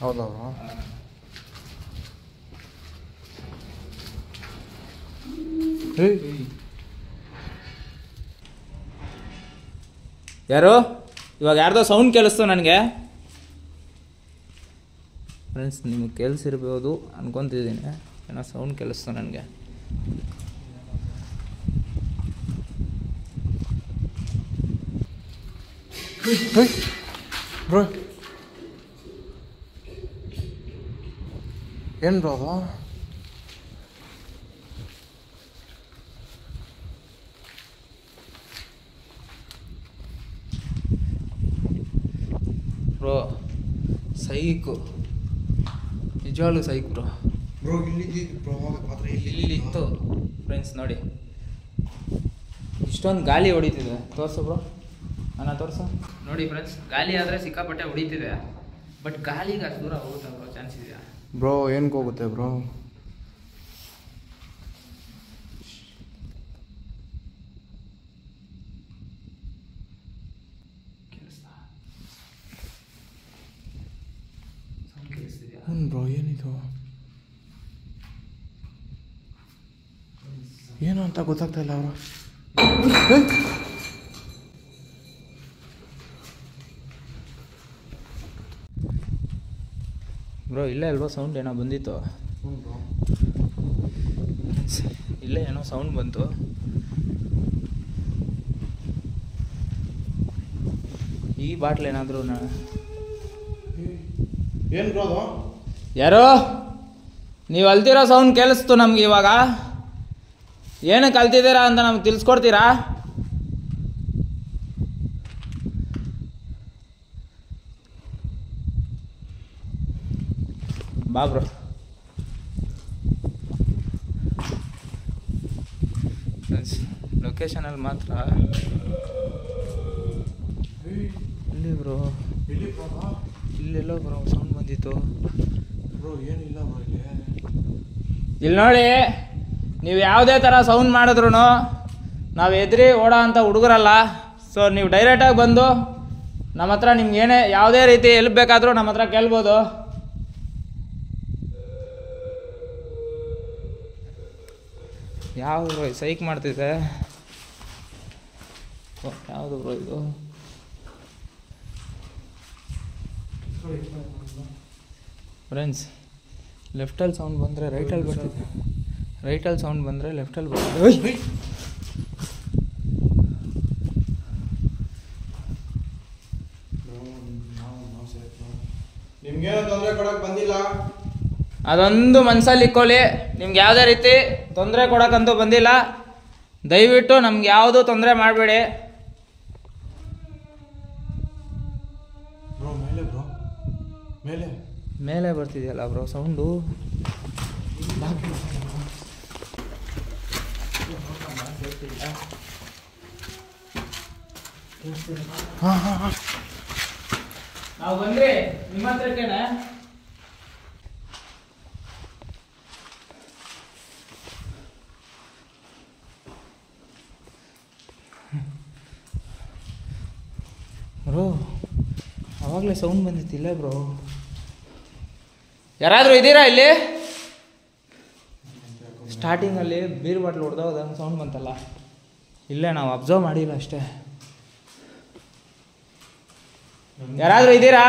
ಹೌದಾ? ಯಾರು ಇವಾಗ ಯಾರ್ದೋ ಸೌಂಡ್ ಕೇಳಿಸ್ತು ನನಗೆ. ಫ್ರೆಂಡ್ಸ್, ನಿಮಗೆ ಕೇಳಿಸಿರ್ಬೋದು ಅನ್ಕೊತಿದ್ದೀನಿ. ಏನೋ ಸೌಂಡ್ ಕೇಳಿಸ್ತು ನನಗೆ. ಬ್ರೋ ಏನು ಬ್ರೋ ಅದು? ಬ್ರೋ ಸೈಕು, ನಿಜವಾಗ್ಲೂ ಸೈಕ್ ಬ್ರೋ. ಬ್ರೋ ಇಲ್ಲಿ ಬ್ರೋ ಮಾತ್ರ ಇಲ್ಲಿ ಇತ್ತು ಫ್ರೆಂಡ್ಸ್. ನೋಡಿ ಇಷ್ಟೊಂದು ಗಾಳಿ ಹೊಡಿತಿದೆ. ತೋರಿಸು ಬ್ರೋ, ನಾನು ತೋರಿಸು. ನೋಡಿ ಫ್ರೆಂಡ್ಸ್, ಗಾಳಿ ಆದರೆ ಸಿಕ್ಕಾಪಟ್ಟೆ ಹೊಡಿತಿದೆ. ಬಟ್ ಗಾಳಿಗೆ ಅಷ್ಟು ದೂರ ಹೋಗುತ್ತೆ ಬ್ರೋ, ಚಾನ್ಸ್ ಇದೆಯಾ ಬ್ರೋ? ಏನಕ್ಕೆ ಹೋಗುತ್ತೆ ಬ್ರೋ? ಹ್ಞೂ ಬ್ರೋ, ಏನಿದು? ಏನು ಅಂತ ಗೊತ್ತಾಗ್ತಾ ಇಲ್ಲ ಅವರು. ಬ್ರೋ ಇಲ್ಲೇ ಅಲ್ವಾ ಸೌಂಡ್ ಏನೋ ಬಂದಿತ್ತು? ಇಲ್ಲೇ ಏನೋ ಸೌಂಡ್ ಬಂತು. ಈ ಬಾಟ್ಲ್ ಏನಾದರೂ ಏನು ಬ್ರೋ ಅದು? ಯಾರೋ ನೀವು ಅಲ್ತಿರೋ ಸೌಂಡ್ ಕೇಳಿಸ್ತು ನಮ್ಗೆ. ಇವಾಗ ಏನಕ್ಕೆ ಕಲ್ತಿದ್ದೀರಾ ಅಂತ ನಮ್ಗೆ ತಿಳಿಸ್ಕೊಡ್ತೀರಾ? ಬಾ ಬ್ರೋ. ಲೊಕೇಶನಲ್ಲಿ ಮಾತ್ರ ಇಲ್ಲಿ ಬ್ರೋ, ಇಲ್ಲೆಲ್ಲೋ ಬ್ರೋ ಸೌಂಡ್ ಬಂದಿತ್ತು. ಬ್ರೋ ಏನಿಲ್ಲ ಬ್ರೋ ಇಲ್ಲಿ ನೋಡಿ, ನೀವು ಯಾವುದೇ ಥರ ಸೌಂಡ್ ಮಾಡಿದ್ರು ನಾವು ಎದುರಿ ಓಡೋ ಅಂಥ ಹುಡುಗರಲ್ಲ. ಸೊ ನೀವು ಡೈರೆಕ್ಟಾಗಿ ಬಂದು ನಮ್ಮ ಹತ್ರ ನಿಮ್ಗೆ ಏನೇ ಯಾವುದೇ ರೀತಿ ಎಲ್ಲಿ ಬೇಕಾದರೂ ನಮ್ಮ ಹತ್ರ ಕೇಳ್ಬೋದು. ಯಾವುದು ಬ್ರೋ ಸೈಕ್ ಮಾಡ್ತಿದೆ? ಯಾವುದು ಬ್ರೋ ಇದು? ಫ್ರೆಂಡ್ಸ್, ಲೆಫ್ಟಲ್ಲಿ ಸೌಂಡ್ ಬಂದರೆ ರೈಟಲ್ಲಿ ಬರ್ತಿದೆ, ರೈಟಲ್ಲಿ ಸೌಂಡ್ ಬಂದರೆ ಲೆಫ್ಟಲ್ಲಿ ಬರ್ತಿದೆ. ನಿಮ್ಗೇನೋ ತೊಂದರೆ ಕೊಡಕ್ಕೆ ಬಂದಿಲ್ಲ, ಅದೊಂದು ಮನಸ್ಸಲ್ಲಿ ಇಕ್ಕೊಳ್ಳಿ. ನಿಮ್ಗೆ ಯಾವುದೇ ರೀತಿ ತೊಂದರೆ ಕೊಡೋಕ್ಕಂತೂ ಬಂದಿಲ್ಲ. ದಯವಿಟ್ಟು ನಮ್ಗೆ ಯಾವುದೂ ತೊಂದರೆ ಮಾಡಬೇಡಿ. ಬ್ರೋ ಮೇಲೆ ಬ್ರೋ, ಮೇಲೆ ಮೇಲೆ ಬರ್ತಿದೆಯಲ್ಲ ಬ್ರೋ ಸೌಂಡು. ಹಾಂ ಹಾಂ ಹಾಂ, ನಾವು ಬಂದ್ರಿ ನಿಮ್ಮ ಹತ್ರಕ್ಕೇನೆ. ಬ್ರೋ ಆವಾಗಲೇ ಸೌಂಡ್ ಬಂದಿತ್ತಿಲ್ಲ ಬ್ರೋ. ಯಾರಾದರೂ ಇದ್ದೀರಾ ಇಲ್ಲಿ? ಸ್ಟಾರ್ಟಿಂಗಲ್ಲಿ ಬೀರ್ ಬಾಟ್ಲ್ ಹೊಡೆದೋದಂಗೆ ಸೌಂಡ್ ಬಂತಲ್ಲ, ಇಲ್ಲೇ ನಾವು ಅಬ್ಸರ್ವ್ ಮಾಡಿಲ್ಲ ಅಷ್ಟೇ. ಯಾರಾದರೂ ಇದ್ದೀರಾ?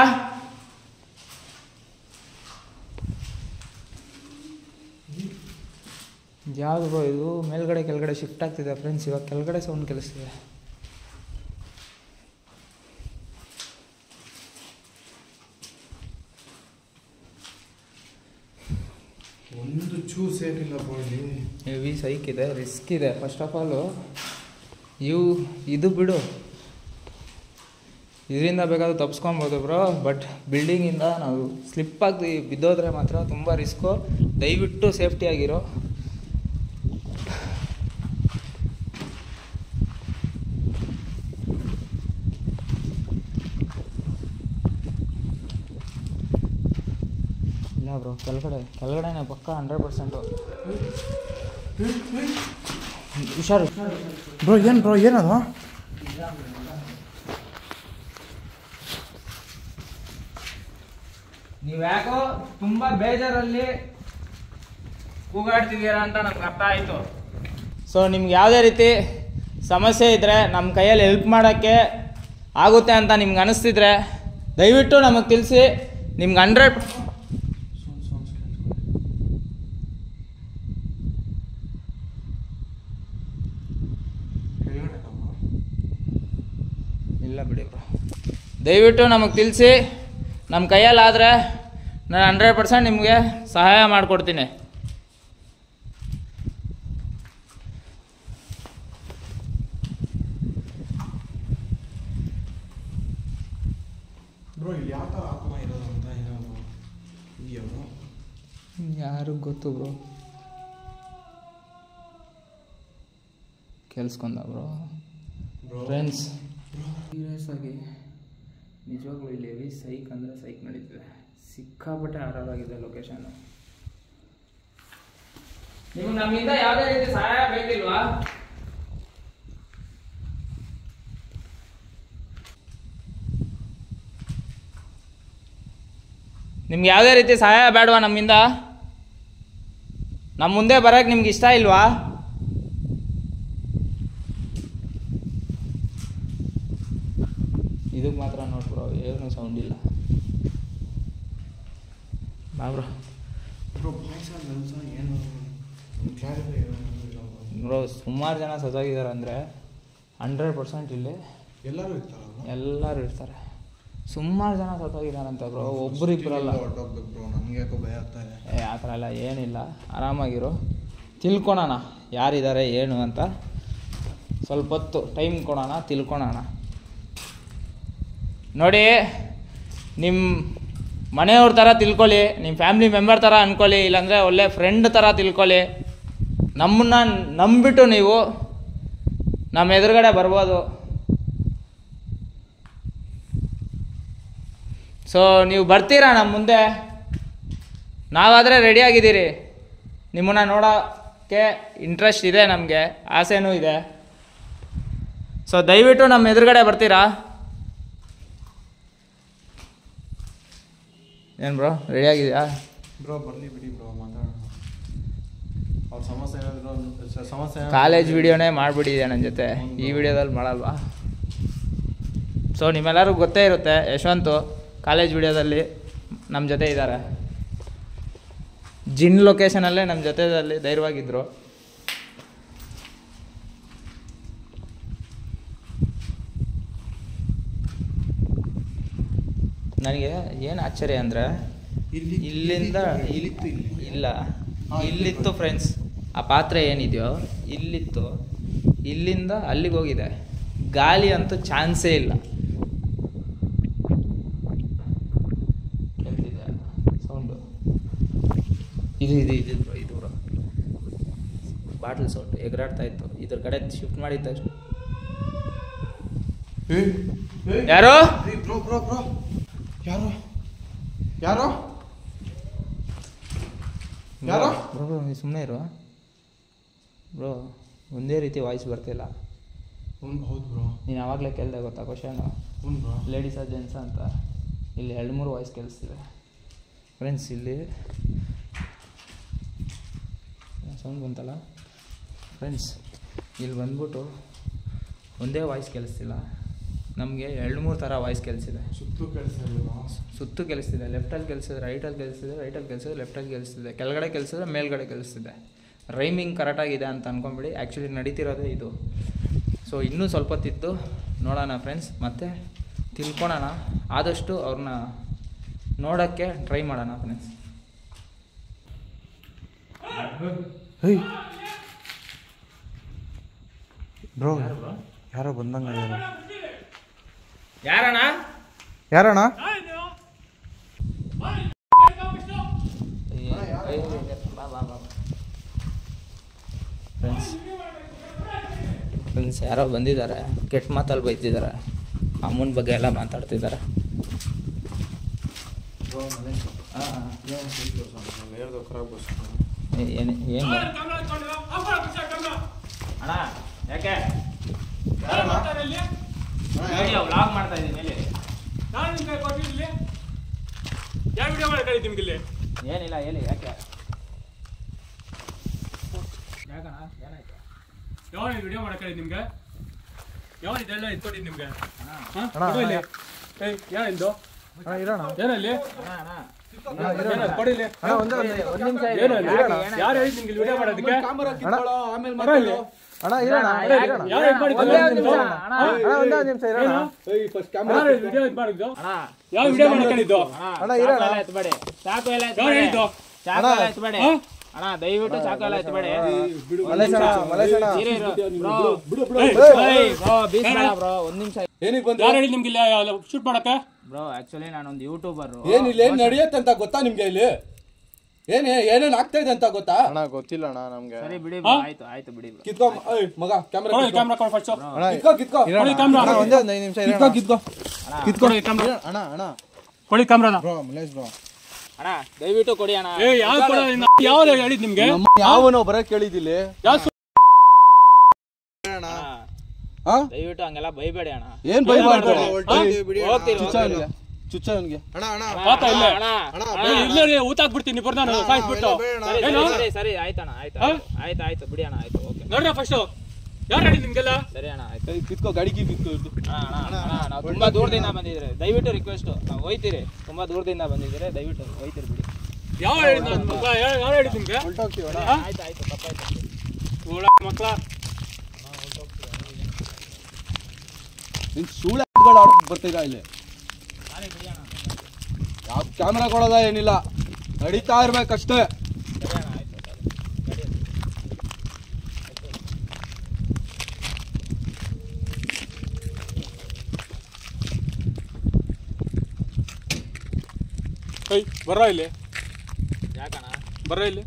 ಯಾವುದು ಬ್ರೋ ಇದು? ಮೇಲ್ಗಡೆ ಕೆಳಗಡೆ ಶಿಫ್ಟ್ ಆಗ್ತಿದೆ ಫ್ರೆಂಡ್ಸ್. ಇವಾಗ ಕೆಳಗಡೆ ಸೌಂಡ್ ಕೇಳಿಸ್ತಿದೆ. ಒಂದು ಚೂರು ಸೇಫ್ ಇಲ್ಲ ಬ್ರೋ ಇಲ್ಲಿ. ಹೆವಿ ಸೈಕ್ ಇದೆ, ರಿಸ್ಕ್ ಇದೆ. ಫಸ್ಟ್ ಆಫ್ ಆಲು ಇದು ಬಿಡು, ಇದರಿಂದ ಬೇಕಾದ್ರೂ ತಪ್ಪಿಸ್ಕೊಬೋದು ಬ್ರೋ. ಬಟ್ ಬಿಲ್ಡಿಂಗಿಂದ ನಾವು ಸ್ಲಿಪ್ ಆಗಿ ಬಿದ್ದೋದ್ರೆ ಮಾತ್ರ ತುಂಬ ರಿಸ್ಕು. ದಯವಿಟ್ಟು ಸೇಫ್ಟಿಯಾಗಿರೋ. ಇಲ್ಲ ಬ್ರೋ, ಕೆಳಗಡೆನೇ ಪಕ್ಕ 100%. ಹುಷಾರು ಬ್ರೋ. ಏನು ಬ್ರೋ ಏನದು? ನೀವು ಯಾಕೋ ತುಂಬಾ ಬೇಜಾರಲ್ಲಿ ಕೂಗಾಡ್ತಿದ್ದೀರಾ ಅಂತ ನಮ್ಗೆ ಅರ್ಥ ಆಯಿತು. ಸೊ ನಿಮ್ಗೆ ಯಾವುದೇ ರೀತಿ ಸಮಸ್ಯೆ ಇದ್ದರೆ ನಮ್ಮ ಕೈಯಲ್ಲಿ ಹೆಲ್ಪ್ ಮಾಡೋಕ್ಕೆ ಆಗುತ್ತೆ ಅಂತ ನಿಮ್ಗೆ ಅನಿಸ್ತಿದ್ರೆ ದಯವಿಟ್ಟು ನಮಗೆ ತಿಳಿಸಿ. ನಿಮ್ಗೆ 100 ಇಲ್ಲ ಬಿಡಿ ಬ್ರೋ, ದಯವಿಟ್ಟು ನಮಗೆ ತಿಳಿಸಿ. ನಮ್ಮ ಕೈಯಲ್ಲಾದರೆ ನಾನು 100% ನಿಮಗೆ ಸಹಾಯ ಮಾಡಿಕೊಡ್ತೀನಿ. ಬ್ರೋ ಇಲ್ಲಿ ಯಾವ ಥರ ಆತ್ಮ ಇರೋದು ಅಂತ ಏನಾದ್ರು ಇದೆಯಾ ಬ್ರೋ? ಯಾರಿಗೆ ಗೊತ್ತು ಬ್ರೋ. ಕೇಳಿಸ್ಕೊಂಡ ಬ್ರೋ. ಫ್ರೆಂಡ್ಸ್ ಸೀರಿಯಸ್ ಆಗಿ ನಿಜವಾಗ್ಲೂ ಇಲ್ಲಿ ಹೆವಿ ಸೈಕ್ ಅಂದರೆ ಸೈಕ್ ನಡೀತಿದೆ. ಸಿಕ್ಕಾಪಟ್ಟೆ ಆರಾಮಾಗಿದೆ ಲೊಕೇಶನ್. ನಿಮ್ಗೆ ನಮ್ಮಿಂದ ಯಾವುದೇ ರೀತಿ ಸಹಾಯ ಬೇಕಿಲ್ವಾ? ನಿಮ್ಗೆ ಯಾವುದೇ ರೀತಿ ಸಹಾಯ ಬೇಡವಾ ನಮ್ಮಿಂದ? ನಮ್ಮ ಮುಂದೆ ಬರೋಕ್ಕೆ ನಿಮ್ಗೆ ಇಷ್ಟ ಇಲ್ವಾ? ಇದಕ್ಕೆ ಮಾತ್ರ ನೋಡ್ಬ್ರೋ, ಏನೂ ಸೌಂಡ್ ಇಲ್ಲ. ಬಾ ಬ್ರೋ. ಬ್ರೋ ಸುಮಾರು ಜನ ಸತ್ತೋಗಿದ್ದಾರೆ ಅಂದರೆ 100% ಇಲ್ಲಿ ಎಲ್ಲರೂ ಇರ್ತಾರೆ. ಸುಮಾರು ಜನ ಸತ್ತೋಗಿದ್ದಾರಂತ ಬ್ರೋ, ಒಬ್ಬರಿಬ್ಬರಲ್ಲ. ನಮಗೆ ಯಾಕೋ ಭಯ ಆಗ್ತಾ ಇದೆ. ಆ ಥರ ಎಲ್ಲ ಏನಿಲ್ಲ, ಆರಾಮಾಗಿರು. ತಿಳ್ಕೊಳೋಣ ಯಾರಿದ್ದಾರೆ ಏನು ಅಂತ. ಸ್ವಲ್ಪ ಹೊತ್ತು ಟೈಮ್ ಕೊಡೋಣ, ತಿಳ್ಕೊಳೋಣ. ನೋಡಿ, ನಿಮ್ಮ ಮನೆಯವ್ರ ಥರ ತಿಳ್ಕೊಳ್ಳಿ, ನಿಮ್ಮ ಫ್ಯಾಮಿಲಿ ಮೆಂಬರ್ ಥರ ಅಂದ್ಕೊಳ್ಳಿ, ಇಲ್ಲಾಂದರೆ ಒಳ್ಳೆ ಫ್ರೆಂಡ್ ಥರ ತಿಳ್ಕೊಳ್ಳಿ. ನಮ್ಮನ್ನು ನಂಬಿಬಿಟ್ಟು ನೀವು ನಮ್ಮ ಎದುರುಗಡೆ ಬರ್ಬೋದು. ಸೊ ನೀವು ಬರ್ತೀರಾ ನಮ್ಮ ಮುಂದೆ? ನಾವಾದರೆ ರೆಡಿಯಾಗಿದ್ದೀರಿ. ನಿಮ್ಮನ್ನು ನೋಡೋಕ್ಕೆ ಇಂಟ್ರೆಸ್ಟ್ ಇದೆ, ನಮಗೆ ಆಸೆನೂ ಇದೆ. ಸೊ ದಯವಿಟ್ಟು ನಮ್ಮ ಎದುರುಗಡೆ ಬರ್ತೀರಾ? ಏನು ಬ್ರೋ, ರೆಡಿಯಾಗಿದೆಯಾ? ಬ್ರೋ ಬರಲಿ ಬಿಡಿ ಬ್ರೋ, ಮಾತಾಡೋಣ. ಅವ್ರ ಸಮಸ್ಯೆ ಏನಾದರೂ ಸಮಸ್ಯೆ ಕಾಲೇಜ್ ವಿಡಿಯೋನೇ ಮಾಡಿಬಿಟ್ಟಿದೆ ನನ್ನ ಜೊತೆ, ಈ ವಿಡಿಯೋದಲ್ಲಿ ಮಾಡಲ್ವಾ? ಸೊ ನಿಮ್ಮೆಲ್ಲರಿಗೂ ಗೊತ್ತೇ ಇರುತ್ತೆ, ಯಶವಂತು ಕಾಲೇಜ್ ವಿಡಿಯೋದಲ್ಲಿ ನಮ್ಮ ಜೊತೆ ಇದ್ದಾರೆ. ಜಿನ್ ಲೊಕೇಶನಲ್ಲೇ ನಮ್ಮ ಜೊತೆಯಲ್ಲಿ ಧೈರ್ಯವಾಗಿದ್ದರು. ನನಗೆ ಏನು ಆಶ್ಚರ್ಯ ಅಂದರೆ ಇಲ್ಲಿಂದ ಇಲ್ಲ, ಇಲ್ಲಿತ್ತು ಫ್ರೆಂಡ್ಸ್. ಆ ಪಾತ್ರೆ ಏನಿದೆಯೋ ಇಲ್ಲಿತ್ತು, ಇಲ್ಲಿಂದ ಅಲ್ಲಿಗೆ ಹೋಗಿದೆ. ಗಾಳಿ ಅಂತೂ ಚಾನ್ಸೇ ಇಲ್ಲ. ಕೇಳ್ತಿದೆ ಸೌಂಡು? ಇದು ಬ್ರೋ ಬಾಟ್ಲ್ ಸೌಂಡ್ ಎಗರಾಡ್ತಾ ಇತ್ತು. ಇದ್ರ ಕಡೆ ಶಿಫ್ಟ್ ಮಾಡಿದ್ದ ತಕ್ಷಣ ಯಾರೋ ಬ್ರೋ ಬ್ರೋ ಬ್ರೋ ಯಾರೋ ಯಾರೋ ಯಾರೋ ಬ್ರೋ ಸುಮ್ಮನೆ ಇರು ಬ್ರೋ. ಒಂದೇ ರೀತಿ ವಾಯ್ಸ್ ಬರ್ತಿಲ್ಲ. ಹೌದು ಬ್ರೋ. ನೀನು ಆವಾಗಲೇ ಕೇಳಿದೆ ಗೊತ್ತಾ ಕ್ವಶನು? ಬ್ರೋ ಲೇಡೀಸಾ ಜೆಂಟ್ಸಾ ಅಂತ. ಇಲ್ಲಿ 2-3 ವಾಯ್ಸ್ ಕೇಳಿಸ್ತಿದೆ ಫ್ರೆಂಡ್ಸ್. ಇಲ್ಲಿ ಸೌಂಡ್ ಬಂತಲ್ಲ ಫ್ರೆಂಡ್ಸ್, ಇಲ್ಲಿ ಬಂದ್ಬಿಟ್ಟು ಒಂದೇ ವಾಯ್ಸ್ ಕೇಳಿಸ್ತಿಲ್ಲ ನಮಗೆ, 2-3 ಥರ ವಾಯ್ಸ್ ಕೇಳಿಸಿದೆ. ಸುತ್ತು ಕೇಳಿಸ್ತಿದೆ. ಲೆಫ್ಟಲ್ಲಿ ಕೇಳಿಸಿದೆ, ರೈಟಲ್ಲಿ ಕೇಳಿಸ್ತಿದೆ, ರೈಟಲ್ಲಿ ಕೇಳಿಸಿದೆ, ಲೆಫ್ಟಲ್ಲಿ ಕೇಳಿಸ್ತಿದೆ, ಕೆಳಗಡೆ ಕೇಳಿಸಿದ್ರೆ ಮೇಲ್ಗಡೆ ಕೇಳಿಸ್ತಿದೆ. ರೈಮಿಂಗ್ ಕರೆಕ್ಟಾಗಿದೆ ಅಂತ ಅಂದ್ಕೊಂಬಿಡಿ. ಆ್ಯಕ್ಚುಲಿ ನಡೀತಿರೋದೇ ಇದು. ಸೊ ಇನ್ನೂ ಸ್ವಲ್ಪ ಹೊತ್ತಿತ್ತು ನೋಡೋಣ ಫ್ರೆಂಡ್ಸ್, ಮತ್ತೆ ತಿಳ್ಕೊಳೋಣ. ಆದಷ್ಟು ಅವ್ರನ್ನ ನೋಡೋಕ್ಕೆ ಟ್ರೈ ಮಾಡೋಣ ಫ್ರೆಂಡ್ಸ್. ಬ್ರೋ ಯಾರೋ ಬಂದಂಗ. ಯಾರಣ್ಣ? ಯಾರಣ್ಣ? ಫ್ರೆಂಡ್ಸ್ ಯಾರೋ ಬಂದಿದ್ದಾರೆ, ಕೆಟ್ಟ ಮಾತಲ್ಲಿ ಬೈತಿದ್ದಾರೆ, ಅಮ್ಮನ ಬಗ್ಗೆ ಎಲ್ಲ ಮಾತಾಡ್ತಿದ್ದಾರೆ. ಏನು ಅಣ್ಣ ಯಾಕೆ ವ್ಲಾಗ್ ಮಾಡ್ತಾ ಇದ್ದೀನಿ. ಮಾಡಕ್ಕೆ ನಿಮ್ಗೆ ಇಲ್ಲಿ ಏನಿಲ್ಲ ಹೇಳಿ ಯಾಕೆ ಯಾಕಣ್ಣ ಏನಾಯ್ತು ಯಾವ ವಿಡಿಯೋ ಮಾಡಕ್ಕೆ ನಿಮ್ಗೆ ಯಾವ ಇದೆಲ್ಲ ಇಟ್ಕೊಂಡಿದ್ದು ನಿಮ್ಗೆ ಏನಿಂದು ಏನಲ್ಲಿ ಕೊಡಿಲಿ ಯಾರು ಹೇಳಿದ್ ನಿಮ್ಗೆ ವಿಡಿಯೋ ಮಾಡೋದಕ್ಕೆ ವಿಡಿಯೋ ಇದು ಮಾಡಿದ್ದು ಯಾವ ವಿಡಿಯೋ ಮಾಡ್ಕೊಂಡಿದ್ದು ಚಾಕು ಎಲ್ಲ ಹೇಳಿದ್ದು ಅಣ್ಣ ದಯವಿಟ್ಟು ಚಾಕು ಎಲ್ಲ ಎತ್ತಬೇಡಿ ಬ್ರೋ ಒಂದ್ ನಿಮಿಷ ಯಾರು ಹೇಳಿ ನಿಮ್ಗೆ ಶೂಟ್ ಮಾಡಕ್ಕೆ ಬ್ರೋ ಆಕ್ಚುಲಿ ನಾನೊಂದು ಯೂಟ್ಯೂಬರ್ ಏನಿಲ್ಲ ಏನ್ ನಡೆಯುತ್ತೆ ಅಂತ ಗೊತ್ತಾ ನಿಮ್ಗೆ ಇಲ್ಲಿ ಏನೇನ್ ಆಗ್ತಾ ಇದೆ ಅಂತ ಗೊತ್ತಾ ಅಣ್ಣ ಗೊತ್ತಿಲ್ಲ ಅಣ್ಣ ನಮ್ಗೆ ಸರಿ ಬಿಡಿ ಆಯ್ತು ಆಯ್ತು ಬಿಡಿ ಕಿತ್ಕೋ ಮಗ ಕ್ಯಾಮ್ರಾ ಕ್ಯಾಮ್ರಾ ಕೊಡು ಫಸ್ಟ್ ಕಿತ್ಕೋ ಒಂದೇ ಒಂದು 5 ನಿಮಿಷ ಕೊಡಿ ಕ್ಯಾಮ್ರಾ ಅಣ್ಣ ಅಣ್ಣ ಕೊಡಿ ಕ್ಯಾಮ್ರಾನ ಬ್ರೋ ಮಲೇಶ್ ಬ್ರೋ ಅಣ್ಣ ದಯವಿಟ್ಟು ಕೊಡಿ ಅಣ್ಣ ಯಾವ ಹೇಳಿದ್ ನಿಮ್ಗೆ ಯಾವನೋ ಬರಕ್ ಕೇಳಿದಿಲ್ಲ ದಯವಿಟ್ಟು ಹಂಗೆಲ್ಲ ಬೈಬೇಡಿ ಅಣ್ಣ ಏನ್ ಬೈ ಮಾಡ್ಬೇಡ ಚುಚ್ಚ ಅವನಿಗೆ ಅಣ್ಣ ಅಣ್ಣ ಪಾತ ಇಲ್ಲ ಇಲ್ಲೇ ಊತಾಕ್ಬಿಡ್ತೀನಿ ಬರ್ದಾನು ಸಾಯಿಸ್ಬಿಟ್ಟು ಸರಿ ಆಯ್ತಣ್ಣ ಆಯ್ತು ಬಿಡಿ ಅಣ್ಣ ಆಯ್ತು ಓಕೆ ನೋಡ್ರ ಫಸ್ಟ್ ಯಾರು ಹೇಳಿ ನಿಮ್ಗೆಲ್ಲ ಸರಿ ಅಣ್ಣ ಆಯ್ತು ಕಿತ್ಕೋ ಗಾಡಿಗೆ ಕಿತ್ಕೋ ನಾವು ತುಂಬಾ ದೂರದಿಂದ ಬಂದಿದ್ರೆ ದಯವಿಟ್ಟು ರಿಕ್ವೆಸ್ಟ್ ನಾವು ಹೋಯ್ತೀರಿ ತುಂಬಾ ದೂರದಿಂದ ಬಂದಿದ್ರೆ ದಯವಿಟ್ಟು ಹೋಯ್ತೀರಿ ಬಿಡಿ ಯಾವ ಹೇಳಿದ್ ಯಾರು ಹೇಳಿದ್ ನಿಮ್ಗೆ ಆಯ್ತು ತಪ್ಪಾಯ್ತು ಮಕ್ಕಳ ನಿನ್ ಸುಳ್ಳು ಬರ್ತೀಗ ಇಲ್ಲಿ ಯಾವ ಕ್ಯಾಮ್ರಾ ಕೊಡೋದ ಏನಿಲ್ಲ ನಡೀತಾ ಇರ್ಬೇಕಷ್ಟೇ ಬರ ಇಲ್ಲಿ ಯಾಕಣ್ಣ ಬರ ಇಲ್ಲಿ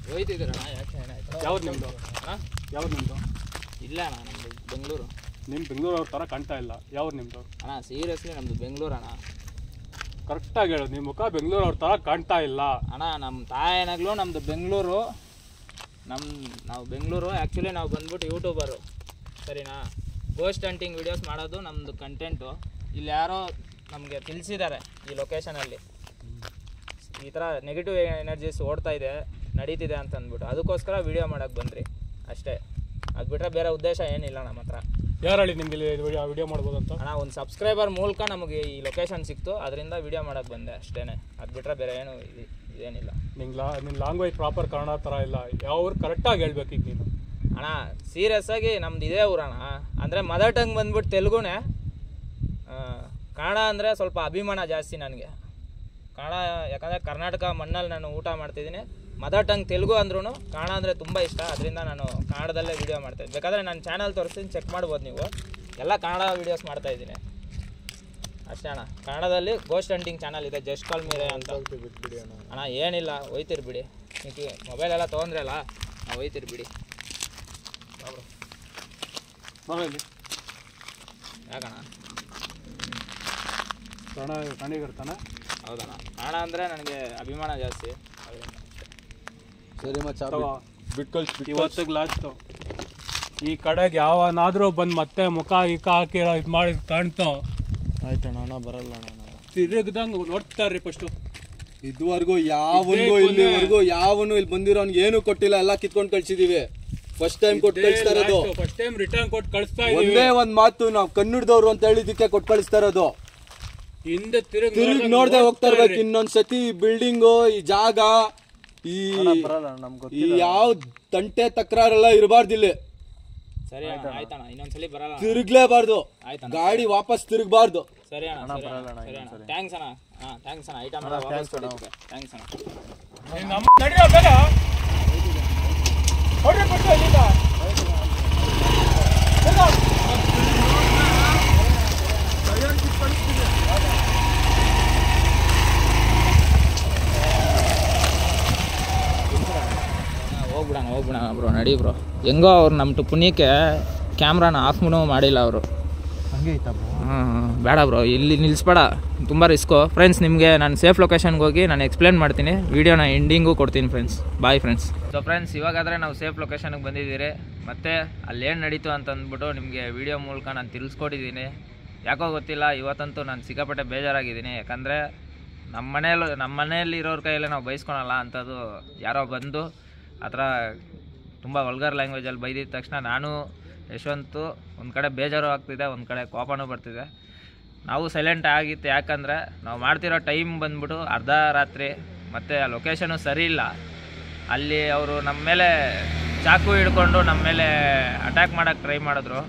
ಹೋಯ್ತಿದ್ದೀರಣ್ಣ ಯಾಕೆ ಏನಾಯ್ತು ಯಾವ್ದು ನಿಮ್ದು ಯಾವ್ದು ನಿಮ್ದು ಇಲ್ಲ ಅಣ್ಣ ನಮ್ದು ಬೆಂಗಳೂರು ನಿಮ್ ಬೆಂಗಳೂರು ಅವ್ರ ತರ ಕಾಣ್ತಾ ಇಲ್ಲ ಯಾವ್ದು ನಿಮ್ದು ಅಣ್ಣ ಸೀರಿಯಸ್ಲಿ ನಮ್ದು ಬೆಂಗಳೂರು ಅಣ್ಣ ಕರೆಕ್ಟಾಗಿ ಹೇಳೋದು ನಿಮ್ಮ ಮುಖ ಬೆಂಗಳೂರು ಅವ್ರ ತರ ಕಾಣ್ತಾ ಇಲ್ಲ ಅಣ್ಣ ನಮ್ಮ ತಾಯನಾಗ್ಲೂ ನಮ್ಮದು ಬೆಂಗಳೂರು ನಾವು ಬೆಂಗಳೂರು ಆ್ಯಕ್ಚುಲಿ ನಾವು ಬಂದ್ಬಿಟ್ಟು ಯೂಟ್ಯೂಬರು ಸರಿನಾ ಗೋಸ್ಟ್ ಹಂಟಿಂಗ್ ವೀಡಿಯೋಸ್ ಮಾಡೋದು ನಮ್ಮದು ಕಂಟೆಂಟು ಇಲ್ಲಿ ಯಾರೋ ನಮಗೆ ತಿಳಿಸಿದ್ದಾರೆ ಈ ಲೊಕೇಶನಲ್ಲಿ ಈ ಥರ ನೆಗೆಟಿವ್ ಎನರ್ಜೀಸ್ ಓಡ್ತಾ ಇದೆ ನಡೀತಿದೆ ಅಂತ ಅಂದ್ಬಿಟ್ಟು ಅದಕ್ಕೋಸ್ಕರ ವೀಡಿಯೋ ಮಾಡೋಕ್ಕೆ ಬಂದ್ರಿ ಅಷ್ಟೇ ಅದು ಬಿಟ್ಟರೆ ಬೇರೆ ಉದ್ದೇಶ ಏನಿಲ್ಲ ನಮ್ಮ ಹತ್ರ ಯಾರು ಹೇಳಿ ನಿಮ್ಗೆ ವಿಡಿಯೋ ಮಾಡ್ಬೋದು ಅಂತ ಅಣ್ಣ ಒಂದು ಸಬ್ಸ್ಕ್ರೈಬರ್ ಮೂಲಕ ನಮಗೆ ಈ ಲೊಕೇಶನ್ ಸಿಕ್ತು ಅದರಿಂದ ವೀಡಿಯೋ ಮಾಡೋಕ್ಕೆ ಬಂದೆ ಅಷ್ಟೇ ಅದು ಬಿಟ್ಟರೆ ಬೇರೆ ಏನು ಇದೇನಿಲ್ಲ ನಿನ್ನ ಲ್ಯಾಂಗ್ವೇಜ್ ಪ್ರಾಪರ್ ಕನ್ನಡ ಥರ ಇಲ್ಲ ಯಾವ ಊರು ಕರೆಕ್ಟಾಗಿ ಹೇಳ್ಬೇಕು ಈಗ ನೀನು ಅಣ್ಣ ಸೀರಿಯಸ್ ಆಗಿ ನಮ್ದು ಇದೇ ಊರಣ್ಣ ಅಂದರೆ ಮದರ್ ಟಂಗ್ ಬಂದ್ಬಿಟ್ಟು ತೆಲುಗುನೇ ಕನ್ನಡ ಅಂದರೆ ಸ್ವಲ್ಪ ಅಭಿಮಾನ ಜಾಸ್ತಿ ನನಗೆ ಕನ್ನಡ ಯಾಕಂದರೆ ಕರ್ನಾಟಕ ಮಣ್ಣಲ್ಲಿ ನಾನು ಊಟ ಮಾಡ್ತಿದ್ದೀನಿ ಮದರ್ ಟಂಗ್ ತೆಲುಗು ಅಂದ್ರೂ ಕನ್ನಡ ಅಂದರೆ ತುಂಬ ಇಷ್ಟ ಅದರಿಂದ ನಾನು ಕನ್ನಡದಲ್ಲೇ ವೀಡಿಯೋ ಮಾಡ್ತಾಯಿದ್ದೆ ಬೇಕಾದರೆ ನಾನು ಚಾನಲ್ ತೋರಿಸ್ತೀನಿ ಚೆಕ್ ಮಾಡ್ಬೋದು ನೀವು ಎಲ್ಲ ಕನ್ನಡ ವೀಡಿಯೋಸ್ ಮಾಡ್ತಾಯಿದ್ದೀನಿ ಅಷ್ಟೇ ಅಣ್ಣ ಕನ್ನಡದಲ್ಲಿ ಗೋಸ್ಟ್ ಹಂಟಿಂಗ್ ಚಾನಲ್ ಇದೆ ಜಸ್ಟ್ ಕಾಲ್ ಮೀರೆ ಅಂತ ಅಣ್ಣ ಏನಿಲ್ಲ ಹೋಯ್ತಿರಿ ಬಿಡಿ ನೀವು ಮೊಬೈಲೆಲ್ಲ ತೊಗೊಂಡ್ರಲ್ಲ ನಾವು ಹೋಯ್ತಿರಿ ಬಿಡಿ ಯಾಕಣ್ಣ ಕನ್ನಡಿಗರ್ತಾನೆ ಹೌದಣ್ಣ ಕನ್ನಡ ಅಂದರೆ ನನಗೆ ಅಭಿಮಾನ ಜಾಸ್ತಿ ಅದರಿಂದ ಸರಿ ಮಚ್ಚ ಬಿಟ್ ಕಳ್ಸಿ ಇವತ್ತಿಗೆ ಲಾಸ್ಟು ಈ ಕಡೆಗೆ ಯಾವನಾದರೂ ಬಂದು ಮತ್ತೆ ಮುಖ ಗಿಕ್ಕ ಹಾಕಿರೋ ಇದು ಮಾಡಿ ಕಾಣ್ತೋ ಆಯ್ತಣ್ಣ ಅಣ್ಣ ಬರಲ್ಲ ಅಣ್ಣ ತಿರುಗ್ದಂಗೆ ನೋಡ್ತಾರ್ರಿ ಫಸ್ಟು ಇದುವರೆಗೂ ಯಾವನಿಗೂ ಇಲ್ಲಿವರೆಗೂ ಯಾವನು ಇಲ್ಲಿ ಬಂದಿರೋನ್ಗೆ ಏನು ಕೊಟ್ಟಿಲ್ಲ ಎಲ್ಲ ಕಿತ್ಕೊಂಡು ಕಳ್ಸಿದೀವಿ ಫಸ್ಟ್ ಟೈಮ್ ಕೊಟ್ಟು ಕಳಿಸ್ತಾ ಇರೋದು ಫಸ್ಟ್ ಟೈಮ್ ರಿಟರ್ನ್ ಕೊಟ್ಟು ಕಳಿಸ್ತಾ ಒಂದೇ ಒಂದ್ ಮಾತು ನಾವು ಕನ್ನಡದವ್ರು ಅಂತ ಹೇಳಿದಕ್ಕೆ ಕೊಟ್ಟು ಕಳಿಸ್ತಾ ಇರೋದು ಹಿಂದೆ ತಿರುಗಿ ನೋಡ್ದೆ ಹೋಗ್ತಾ ಇರ್ಬೇಕು ಇನ್ನೊಂದ್ಸತಿ ಬಿಲ್ಡಿಂಗು ಈ ಜಾಗ ಈ ಯಾವ ತಂಟೆ ತಕರಾರೆಲ್ಲ ಇರಬಾರ್ದು ಇಲ್ಲಿ ಸರಿ ಅಣ್ಣ ಆಯ್ತಣ್ಣ ಇನ್ನೊಂದ್ಸಲಿ ಬರಲ್ಲ ತಿರುಗ್ಲೇಬಾರ್ದು ಆಯ್ತಣ್ಣ ಗಾಡಿ ವಾಪಸ್ ತಿರುಗಬಾರ್ದು ಸರಿ ಅಣ್ಣ ಸರಿ ಅಣ್ಣ ಥ್ಯಾಂಕ್ಸ್ ಅಣ್ಣ ಥ್ಯಾಂಕ್ಸ್ ಅಣ್ಣ ಐಟಮ್ ವಾಪಸ್ ಕೊಡಿ ಥ್ಯಾಂಕ್ಸ್ ಅಣ್ಣ ನಡಿಯೋ ಬೇಗ ಹೊಡೆ ಬಿಟ್ಟು ಇಲ್ಲಿಂದ ಹೋಗ್ಬಿಡೋಣ ಬ್ರೋ ನಡಿ ಬ್ರೋ ಹೆಂಗೋ ಅವ್ರು ನಮ್ಮ ಪುಣ್ಯಕ್ಕೆ ಕ್ಯಾಮ್ರಾನ ಆಫ್ ಮಾಡಿಲ್ಲ ಅವರು ಹಂಗೆ ಐತಾ ಬ್ರೋ ಬೇಡ ಬ್ರೋ ಇಲ್ಲಿ ನಿಲ್ಲಿಸ್ಬೇಡ ತುಂಬ ರಿಸ್ಕು ಫ್ರೆಂಡ್ಸ್ ನಿಮಗೆ ನಾನು ಸೇಫ್ ಲೊಕೇಶನ್ಗೆ ಹೋಗಿ ನಾನು ಎಕ್ಸ್ಪ್ಲೇನ್ ಮಾಡ್ತೀನಿ ವೀಡಿಯೋನ ಎಂಡಿಂಗು ಕೊಡ್ತೀನಿ friends bye friends so friends ಇವಾಗಾದರೆ ನಾವು ಸೇಫ್ ಲೊಕೇಶನ್ಗೆ ಬಂದಿದ್ದೀರಿ ಮತ್ತು ಅಲ್ಲೇನು ನಡೀತು ಅಂತ ಅಂದ್ಬಿಟ್ಟು ನಿಮಗೆ ವೀಡಿಯೋ ಮೂಲಕ ನಾನು ತಿಳಿಸ್ಕೊಟ್ಟಿದ್ದೀನಿ ಯಾಕೋ ಗೊತ್ತಿಲ್ಲ, ಇವತ್ತಂತೂ ನಾನು ಸಿಕ್ಕಾಪಟ್ಟೆ ಬೇಜಾರಾಗಿದ್ದೀನಿ. ಯಾಕಂದರೆ ನಮ್ಮ ಮನೆಯಲ್ಲಿ ಇರೋರ ಕೈಯಲ್ಲೇ ನಾವು ಬೈಸ್ಕೊಳಲ್ಲ ಅಂಥದ್ದು ಯಾರೋ ಬಂದು ಆ ಥರ ತುಂಬ ವಲ್ಗರ್ ಲ್ಯಾಂಗ್ವೇಜಲ್ಲಿ ಬೈದಿದ ತಕ್ಷಣ ನಾನು ಯಶವಂತು ಒಂದು ಕಡೆ ಬೇಜಾರು ಆಗ್ತಿದೆ, ಒಂದು ಕಡೆ ಕೋಪನೂ ಬರ್ತಿದೆ. ನಾವು ಸೈಲೆಂಟ್ ಆಗಿತ್ತು, ಯಾಕಂದರೆ ನಾವು ಮಾಡ್ತಿರೋ ಟೈಮ್ ಬಂದ್ಬಿಟ್ಟು ಅರ್ಧ ರಾತ್ರಿ, ಮತ್ತು ಆ ಲೊಕೇಶನು ಸರಿ ಇಲ್ಲ. ಅಲ್ಲಿ ಅವರು ನಮ್ಮ ಮೇಲೆ ಚಾಕು ಹಿಡ್ಕೊಂಡು ನಮ್ಮ ಮೇಲೆ ಅಟ್ಯಾಕ್ ಮಾಡೋಕ್ಕೆ ಟ್ರೈ ಮಾಡಿದ್ರು.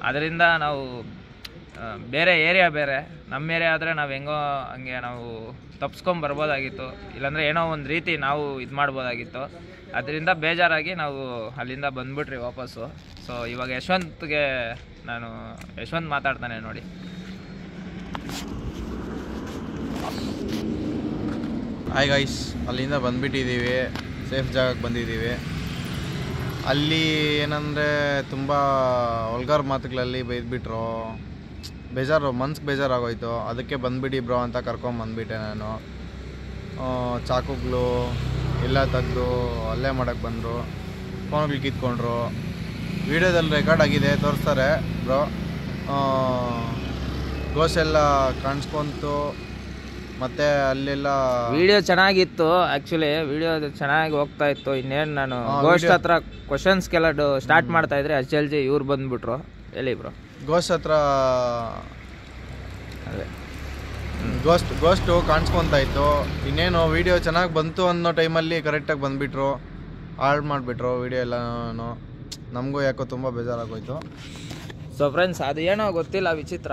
ಅದರಿಂದ ನಾವು ಬೇರೆ ಏರಿಯಾ ಬೇರೆ, ನಮ್ಮ ಏರಿಯಾ ಆದರೆ ನಾವು ಹೆಂಗೋ ಹಂಗೆ ನಾವು ತಪ್ಸ್ಕೊಂಬರ್ಬೋದಾಗಿತ್ತು, ಇಲ್ಲಾಂದರೆ ಏನೋ ಒಂದು ರೀತಿ ನಾವು ಇದು ಮಾಡ್ಬೋದಾಗಿತ್ತು. ಅದರಿಂದ ಬೇಜಾರಾಗಿ ನಾವು ಅಲ್ಲಿಂದ ಬಂದ್ಬಿಟ್ರಿ ವಾಪಸ್ಸು. ಸೊ ಇವಾಗ ಯಶವಂತ್ ಮಾತಾಡ್ತಾನೆ ನೋಡಿ. ಹಾಯ್ ಗೈಸ್, ಅಲ್ಲಿಂದ ಬಂದುಬಿಟ್ಟಿದ್ದೀವಿ, ಸೇಫ್ ಜಾಗಕ್ಕೆ ಬಂದಿದ್ದೀವಿ. ಅಲ್ಲಿ ಏನಂದರೆ ತುಂಬ ವಲ್ಗರ್ ಮಾತುಗಳಲ್ಲಿ ಬೈದ್ಬಿಟ್ರು, ಮನ್ಸಿಗೆ ಬೇಜಾರಾಗೋಯ್ತು. ಅದಕ್ಕೆ ಬಂದುಬಿಡಿ ಬ್ರೋ ಅಂತ ಕರ್ಕೊಂಬಂದ್ಬಿಟ್ಟೆ ನಾನು. ಚಾಕುಗಳು ಎಲ್ಲ ತೆಗೆದು ಅಲ್ಲೇ ಮಾಡೋಕ್ಕೆ ಬಂದರು, ಫೋನ್ಗಳು ಕಿತ್ಕೊಂಡ್ರು. ವೀಡಿಯೋದಲ್ಲಿ ರೆಕಾರ್ಡ್ ಆಗಿದೆ, ತೋರಿಸ್ತಾರೆ ಬ್ರೋ. ಗೋಸ್ ಎಲ್ಲ ಕಾಣಿಸ್ಕೊಂತು, ಮತ್ತು ಅಲ್ಲೆಲ್ಲ ವಿಡಿಯೋ ಚೆನ್ನಾಗಿತ್ತು. ಆ್ಯಕ್ಚುಲಿ ವಿಡಿಯೋ ಚೆನ್ನಾಗಿ ಹೋಗ್ತಾ ಇತ್ತು. ಇನ್ನೇನು ನಾನು ಗೋಸ್ಟ್ ಹತ್ರ ಕ್ವಶನ್ಸ್ಗೆಲ್ಲ ಸ್ಟಾರ್ಟ್ ಮಾಡ್ತಾ ಇದ್ರೆ ಅಷ್ಟೇ ಇವ್ರು ಬಂದುಬಿಟ್ರು. ಹೇಳಿ ಬ್ರೋ. ಗೋಸ್ಟ್ ಹತ್ರ ಅದೇ ಗೋಸ್ಟು ಕಾಣಿಸ್ಕೊತಾ ಇತ್ತು. ಇನ್ನೇನು ವೀಡಿಯೋ ಚೆನ್ನಾಗಿ ಬಂತು ಅನ್ನೋ ಟೈಮಲ್ಲಿ ಕರೆಕ್ಟಾಗಿ ಬಂದುಬಿಟ್ರು, ಹಾಳು ಮಾಡಿಬಿಟ್ರು ವೀಡಿಯೋ ಎಲ್ಲನೂ. ನಮಗೂ ಯಾಕೋ ತುಂಬ ಬೇಜಾರಾಗೋಯ್ತು. ಸೊ ಫ್ರೆಂಡ್ಸ್, ಅದು ಏನೋ ಗೊತ್ತಿಲ್ಲ, ವಿಚಿತ್ರ.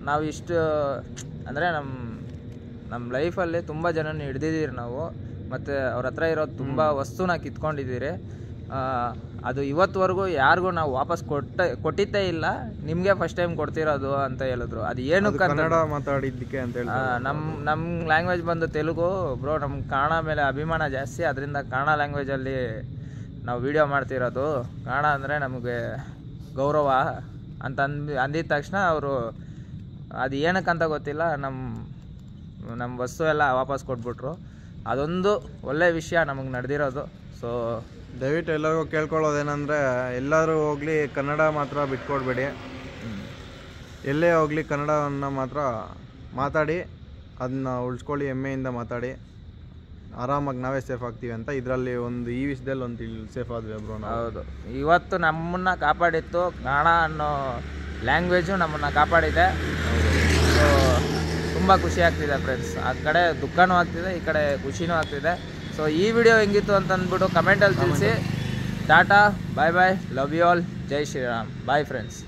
ನಾವು ಇಷ್ಟು ಅಂದರೆ ನಮ್ಮ ಲೈಫಲ್ಲಿ ತುಂಬ ಜನನ ಹಿಡ್ದಿದ್ದೀರಿ ನಾವು, ಮತ್ತು ಅವ್ರ ಹತ್ರ ಇರೋದು ತುಂಬ ವಸ್ತುನ ಕಿತ್ಕೊಂಡಿದ್ದೀರಿ. ಅದು ಇವತ್ತುವರೆಗೂ ಯಾರಿಗೂ ನಾವು ವಾಪಸ್ ಕೊಟ್ಟಿದ್ದೇ ಇಲ್ಲ. ನಿಮಗೆ ಫಸ್ಟ್ ಟೈಮ್ ಕೊಡ್ತಿರೋದು ಅಂತ ಹೇಳಿದ್ರು. ಅದು ಏನಕ್ಕೆ ಕನ್ನಡ ಮಾತಾಡಿದ್ದಕ್ಕೆ ಅಂತ ಹೇಳಿ. ನಮ್ಮ ಲ್ಯಾಂಗ್ವೇಜ್ ಬಂದು ತೆಲುಗು ಬ್ರೋ. ನಮ್ಮ ಕನ್ನಡ ಮೇಲೆ ಅಭಿಮಾನ ಜಾಸ್ತಿ, ಅದರಿಂದ ಕನ್ನಡ ಲ್ಯಾಂಗ್ವೇಜಲ್ಲಿ ನಾವು ವಿಡಿಯೋ ಮಾಡ್ತಿರೋದು. ಕನ್ನಡ ಅಂದರೆ ನಮಗೆ ಗೌರವ ಅಂತ ಅಂದಿದ ತಕ್ಷಣ ಅವರು ಅದು ಏನಕ್ಕಂತ ಗೊತ್ತಿಲ್ಲ ನಮ್ಮ ವಸ್ತು ಎಲ್ಲ ವಾಪಸ್ ಕೊಟ್ಬಿಟ್ರು. ಅದೊಂದು ಒಳ್ಳೆ ವಿಷಯ ನಮಗೆ ನಡೆದಿರೋದು. ಸೊ ದಯವಿಟ್ಟು ಎಲ್ಲರಿಗೂ ಕೇಳ್ಕೊಳ್ಳೋದೇನೆಂದರೆ, ಎಲ್ಲರೂ ಹೋಗಲಿ ಕನ್ನಡ ಮಾತ್ರ ಬಿಟ್ಕೊಡ್ಬೇಡಿ. ಎಲ್ಲೇ ಹೋಗಲಿ ಕನ್ನಡವನ್ನು ಮಾತ್ರ ಮಾತಾಡಿ, ಅದನ್ನ ಉಳಿಸ್ಕೊಳ್ಳಿ, ಹೆಮ್ಮೆಯಿಂದ ಮಾತಾಡಿ. ಆರಾಮಾಗಿ ನಾವೇ ಸೇಫ್ ಆಗ್ತೀವಿ ಅಂತ ಇದರಲ್ಲಿ ಈ ವಿಷಯದಲ್ಲಿ ಒಂದು ಸೇಫ್ ಆದ್ವಿ ಬ್ರೋ. ಹೌದು, ಇವತ್ತು ನಮ್ಮನ್ನು ಕಾಪಾಡಿತ್ತು ಕನ್ನಡ ಅನ್ನೋ ಲ್ಯಾಂಗ್ವೇಜು ನಮ್ಮನ್ನು ಕಾಪಾಡಿದೆ. ಸೊ ತುಂಬ ಖುಷಿ ಆಗ್ತಿದೆ ಫ್ರೆಂಡ್ಸ್. ಆ ಕಡೆ ದುಃಖನೂ ಆಗ್ತಿದೆ, ಈ ಕಡೆ ಖುಷಿನೂ ಆಗ್ತಿದೆ. ಸೊ ಈ ವಿಡಿಯೋ ಹೆಂಗಿತ್ತು ಅಂತ ಅಂದ್ಬಿಟ್ಟು ಕಮೆಂಟಲ್ಲಿ ತಿಳಿಸಿ. Tata, bye bye, love you all, ಜೈ ಶ್ರೀರಾಮ್, ಬಾಯ್ ಫ್ರೆಂಡ್ಸ್.